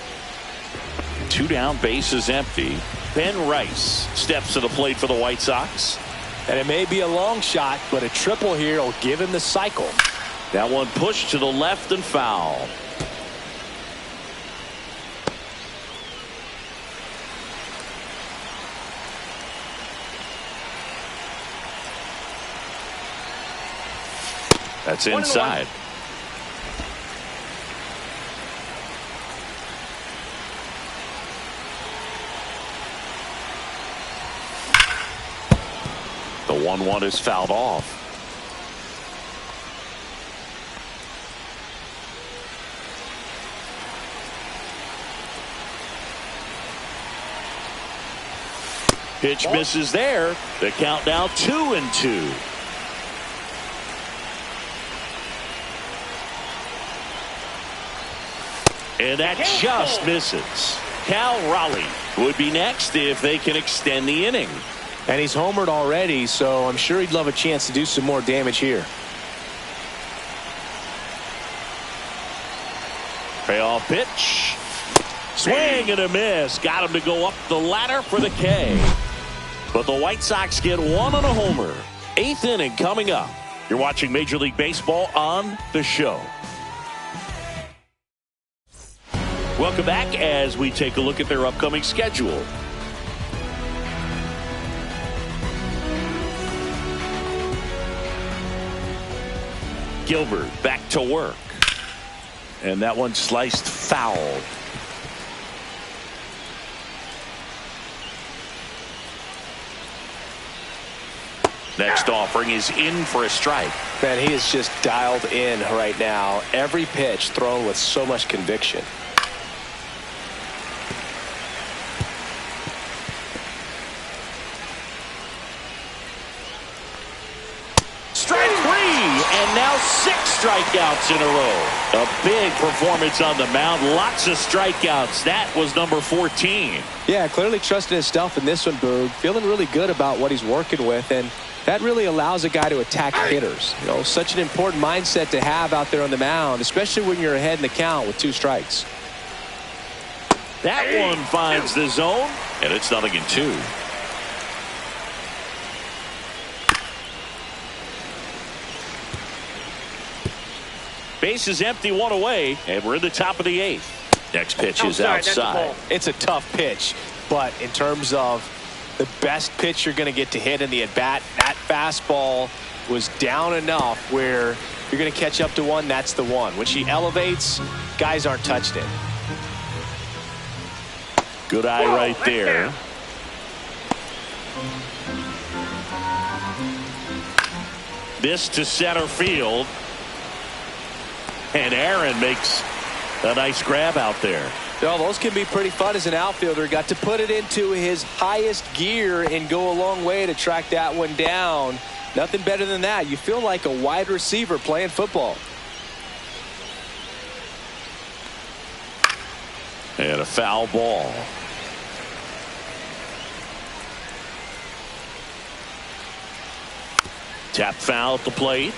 2 down, base is empty. Ben Rice steps to the plate for the White Sox.
And it may be a long shot, but a triple here will give him the cycle.
That one pushed to the left and foul. That's inside.
1-1.
The 1-1 is fouled off. Pitch misses there. The count now 2-2. And that just misses. Cal Raleigh would be next if they can extend the inning.
And he's homered already, so I'm sure he'd love a chance to do some more damage here.
Payoff pitch. Swing and a miss. Got him to go up the ladder for the K. But the White Sox get one on a homer. 8th inning coming up. You're watching Major League Baseball on the show. Welcome back as we take a look at their upcoming schedule. Gilbert back to work. And that one sliced foul. Next offering is in for a strike.
Man, he is just dialed in right now. Every pitch thrown with so much conviction.
Strike 3, and now 6 strikeouts in a row. A big performance on the mound. Lots of strikeouts. That was number 14.
Yeah, clearly trusting his stuff in this one, Boog. Feeling really good about what he's working with, and that really allows a guy to attack hitters. You know, such an important mindset to have out there on the mound, especially when you're ahead in the count with 2 strikes.
That one finds the zone, and it's 0-2. Base is empty, 1 away, and we're in the top of the 8th. Next pitch is outside.
It's a tough pitch, but in terms of the best pitch you're going to get to hit in the at-bat, that fastball was down enough where you're going to catch up to one. That's the one. When she elevates, guys aren't touched it.
Good eye right there. This to center field. And Aaron makes a nice grab out there.
Well, those can be pretty fun as an outfielder. Got to put it into his highest gear and go a long way to track that one down. Nothing better than that. You feel like a wide receiver playing football.
And a foul ball. Tap foul at the plate.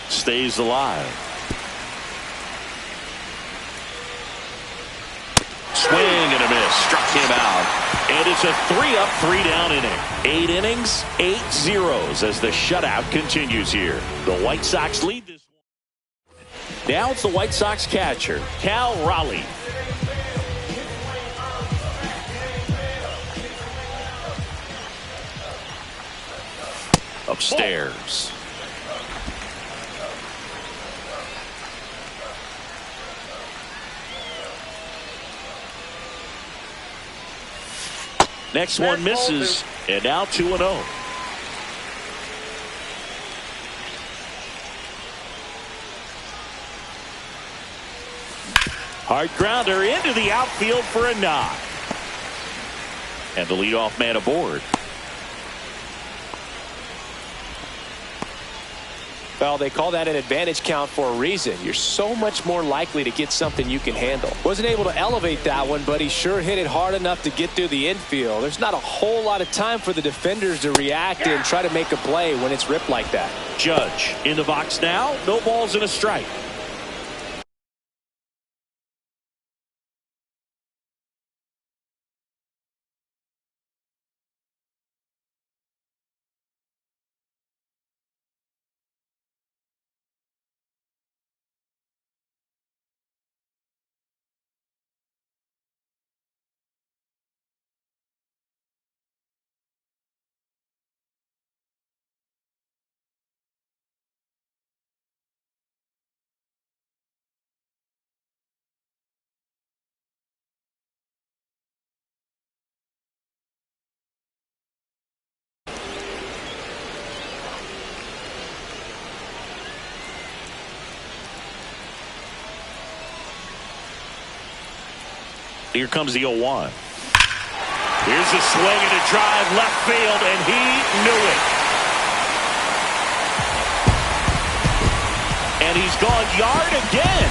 Stays alive. Swing and a miss. Struck him out. And it's a 3-up, 3-down inning. 8 innings, 8 zeros as the shutout continues here. The White Sox lead this one. Now it's the White Sox catcher, Cal Raleigh. Upstairs. Next one misses, and now 2-0. Hard grounder into the outfield for a knock. And the leadoff man aboard.
Well, they call that an advantage count for a reason. You're so much more likely to get something you can handle. Wasn't able to elevate that one, but he sure hit it hard enough to get through the infield. There's not a whole lot of time for the defenders to react and try to make a play when it's ripped like that.
Judge in the box now. No balls and a strike. Here comes the 0-1. Here's a swing and a drive left field, and he knew it. And he's gone yard again.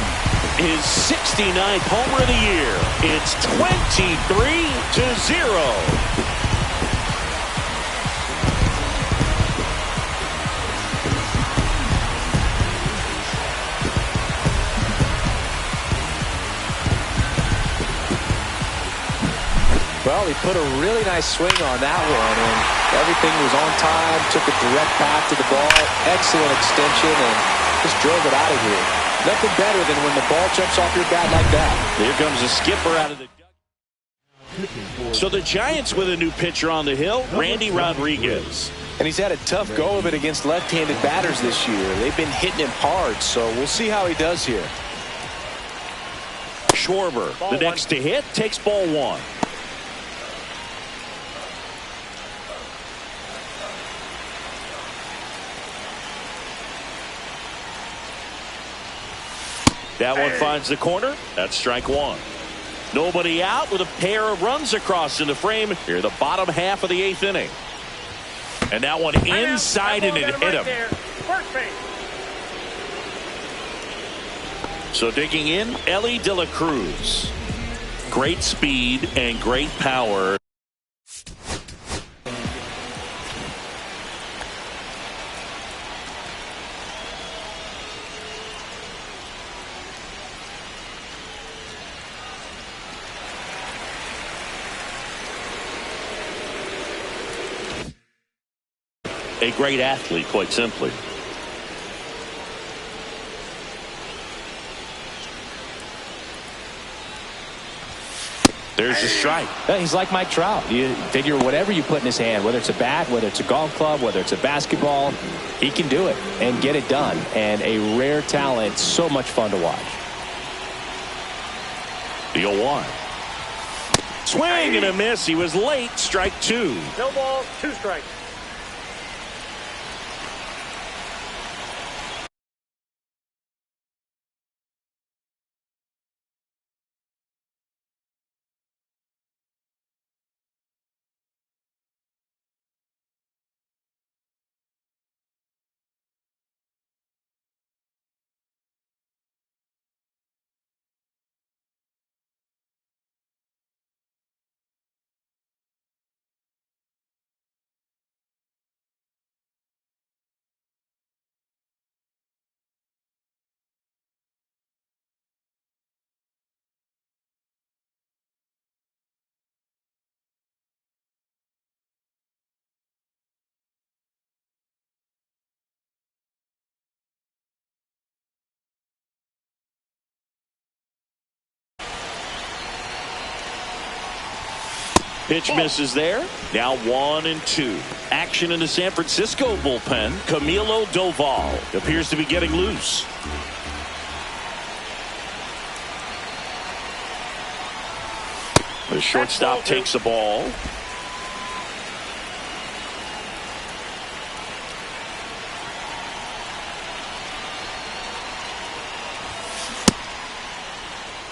His 69th homer of the year. It's 23-0.
Well, he put a really nice swing on that one, and everything was on time, took a direct path to the ball, excellent extension, and just drove it out of here. Nothing better than when the ball jumps off your bat like that.
Here comes a skipper out of the dugout. So the Giants with a new pitcher on the hill, Randy Rodriguez.
And he's had a tough go of it against left-handed batters this year. They've been hitting him hard, so we'll see how he does here.
Schwarber, the next to hit, takes ball 1. That one finds the corner. That's strike 1. Nobody out with a pair of runs across in the frame here, the bottom half of the 8th inning. And that one inside and it hit him.
First base.
So digging in, Ellie De La Cruz. Great speed and great power. A great athlete, quite simply. There's a strike.
Yeah, he's like Mike Trout. You figure whatever you put in his hand, whether it's a bat, whether it's a golf club, whether it's a basketball, he can do it and get it done. And a rare talent, so much fun to watch.
The 0-1. Swing and a miss. He was late. Strike 2.
No balls, 2 strikes.
Pitch misses there. Now 1-2. Action in the San Francisco bullpen. Camilo Doval appears to be getting loose. The shortstop takes the ball.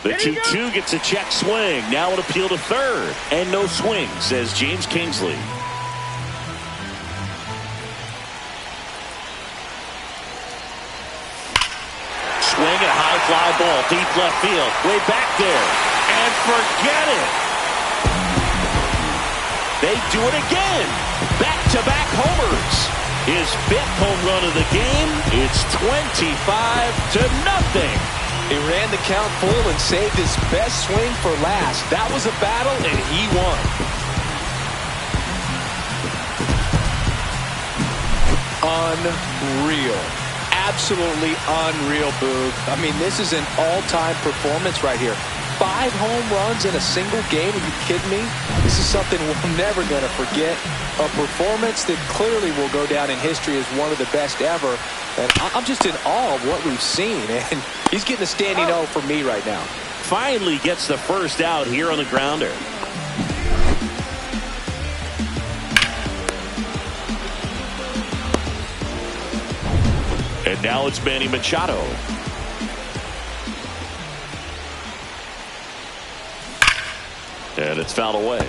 The 2-2 gets a check swing. Now an appeal to third. And no swing, says James Kingsley. Swing and a high fly ball. Deep left field. Way back there. And forget it. They do it again. Back-to-back homers. His 5th home run of the game. It's 25-0.
He ran the count full and saved his best swing for last. That was a battle, and he won. Unreal. Absolutely unreal, Boog. I mean, this is an all-time performance right here. 5 home runs in a single game. Are you kidding me? This is something we're never going to forget. A performance that clearly will go down in history as one of the best ever. And I'm just in awe of what we've seen. And he's getting a standing O for me right now.
Finally gets the first out here on the grounder. And now it's Manny Machado. And it's fouled away.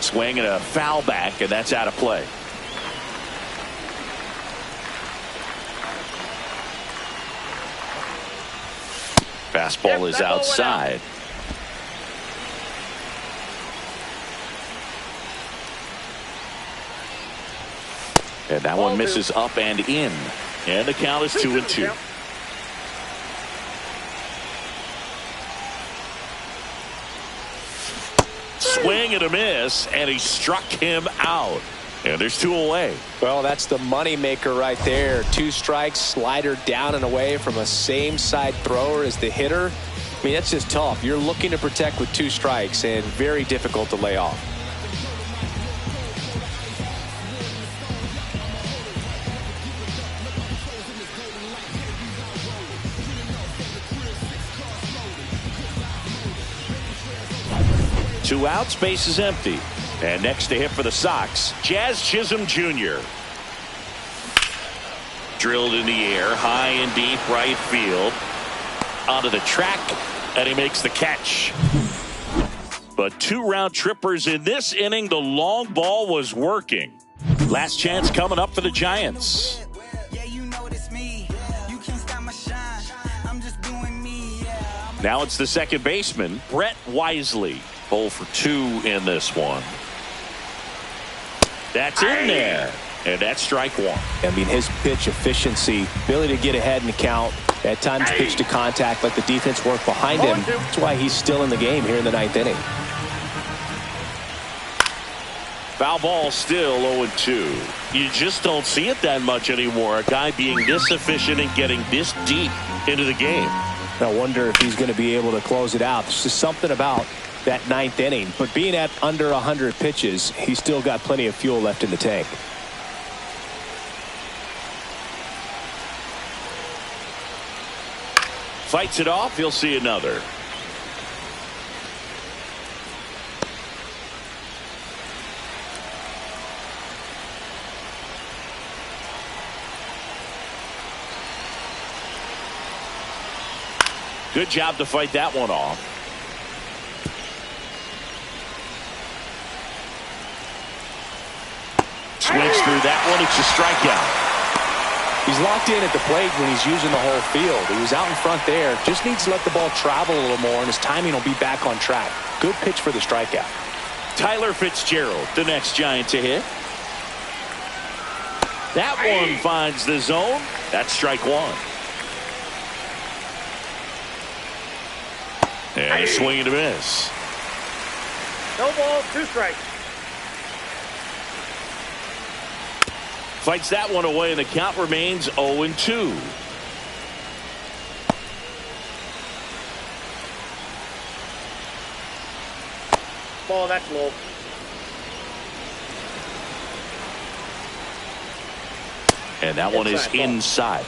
Swing and a foul back, and that's out of play. Fastball is outside. And that one misses up and in. And the count is 2-2. Swing and a miss, and he struck him out. And there's 2 away.
Well, that's the money maker right there. 2 strikes, slider down and away from a same side thrower as the hitter. I mean, that's just tough. You're looking to protect with 2 strikes and very difficult to lay off.
Two outs, base is empty. And next to hit for the Sox, Jazz Chisholm Jr. Drilled in the air, high and deep right field. Onto the track, and he makes the catch. But 2 round trippers in this inning. The long ball was working. Last chance coming up for the Giants. Now it's the second baseman, Brett Wisely. 0 for 2 in this one. That's in there. And that's strike 1.
I mean, his pitch efficiency, ability to get ahead in the count, at times pitch to contact, let the defense work behind him. That's why he's still in the game here in the 9th inning.
Foul ball, still 0-2. You just don't see it that much anymore. A guy being this efficient and getting this deep into the game.
I wonder if he's going to be able to close it out. There's just something about that 9th inning. But being at under 100 pitches, he's still got plenty of fuel left in the tank.
Fights it off. He'll see another. Good job to fight that one off. Swings through that one. It's a strikeout.
He's locked in at the plate when he's using the whole field. He was out in front there. Just needs to let the ball travel a little more, and his timing will be back on track. Good pitch for the strikeout.
Tyler Fitzgerald, the next Giant to hit. That one finds the zone. That's strike 1. And a swing and a miss.
No balls, 2 strikes.
Fights that one away, and the count remains 0-2.
Ball, that's low.
And that one is inside.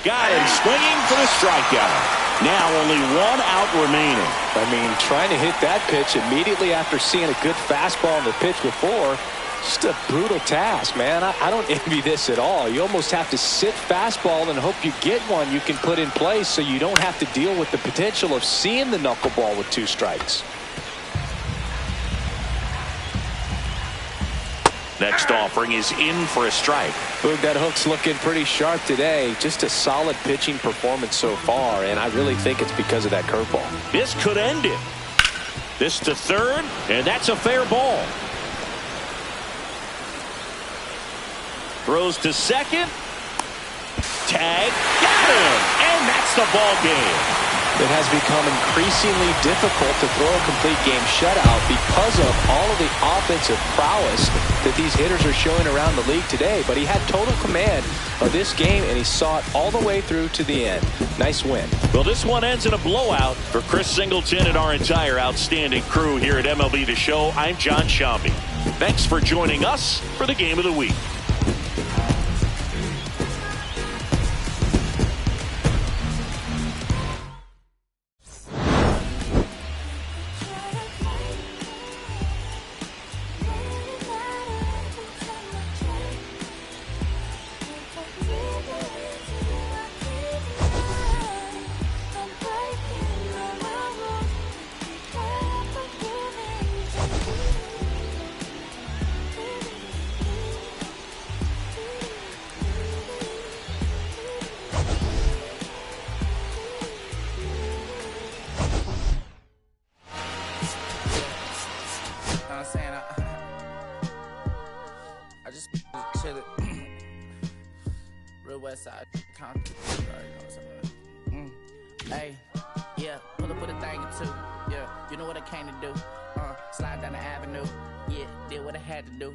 Got him swinging for the strikeout. Now only 1 out remaining.
I mean, trying to hit that pitch immediately after seeing a good fastball on the pitch before, just a brutal task, man. I don't envy this at all. You almost have to sit fastball and hope you get one you can put in place so you don't have to deal with the potential of seeing the knuckleball with 2 strikes.
Next offering is in for a strike.
Boog, that hook's looking pretty sharp today. Just a solid pitching performance so far, and I really think it's because of that curveball.
This could end it. This to third, and that's a fair ball. Throws to second. Tag. Got him. And that's the ball game.
It has become increasingly difficult to throw a complete game shutout because of all of the offensive prowess that these hitters are showing around the league today. But he had total command of this game, and he saw it all the way through to the end. Nice win.
Well, this one ends in a blowout for Chris Singleton and our entire outstanding crew here at MLB The Show. I'm John Shambi. Thanks for joining us for the Game of the Week.
I just chillin'. Real West Side. Hey, yeah, pull up with a thing or 2. Yeah, you know what I came to do. Slide down the avenue. Yeah, did what I had to do.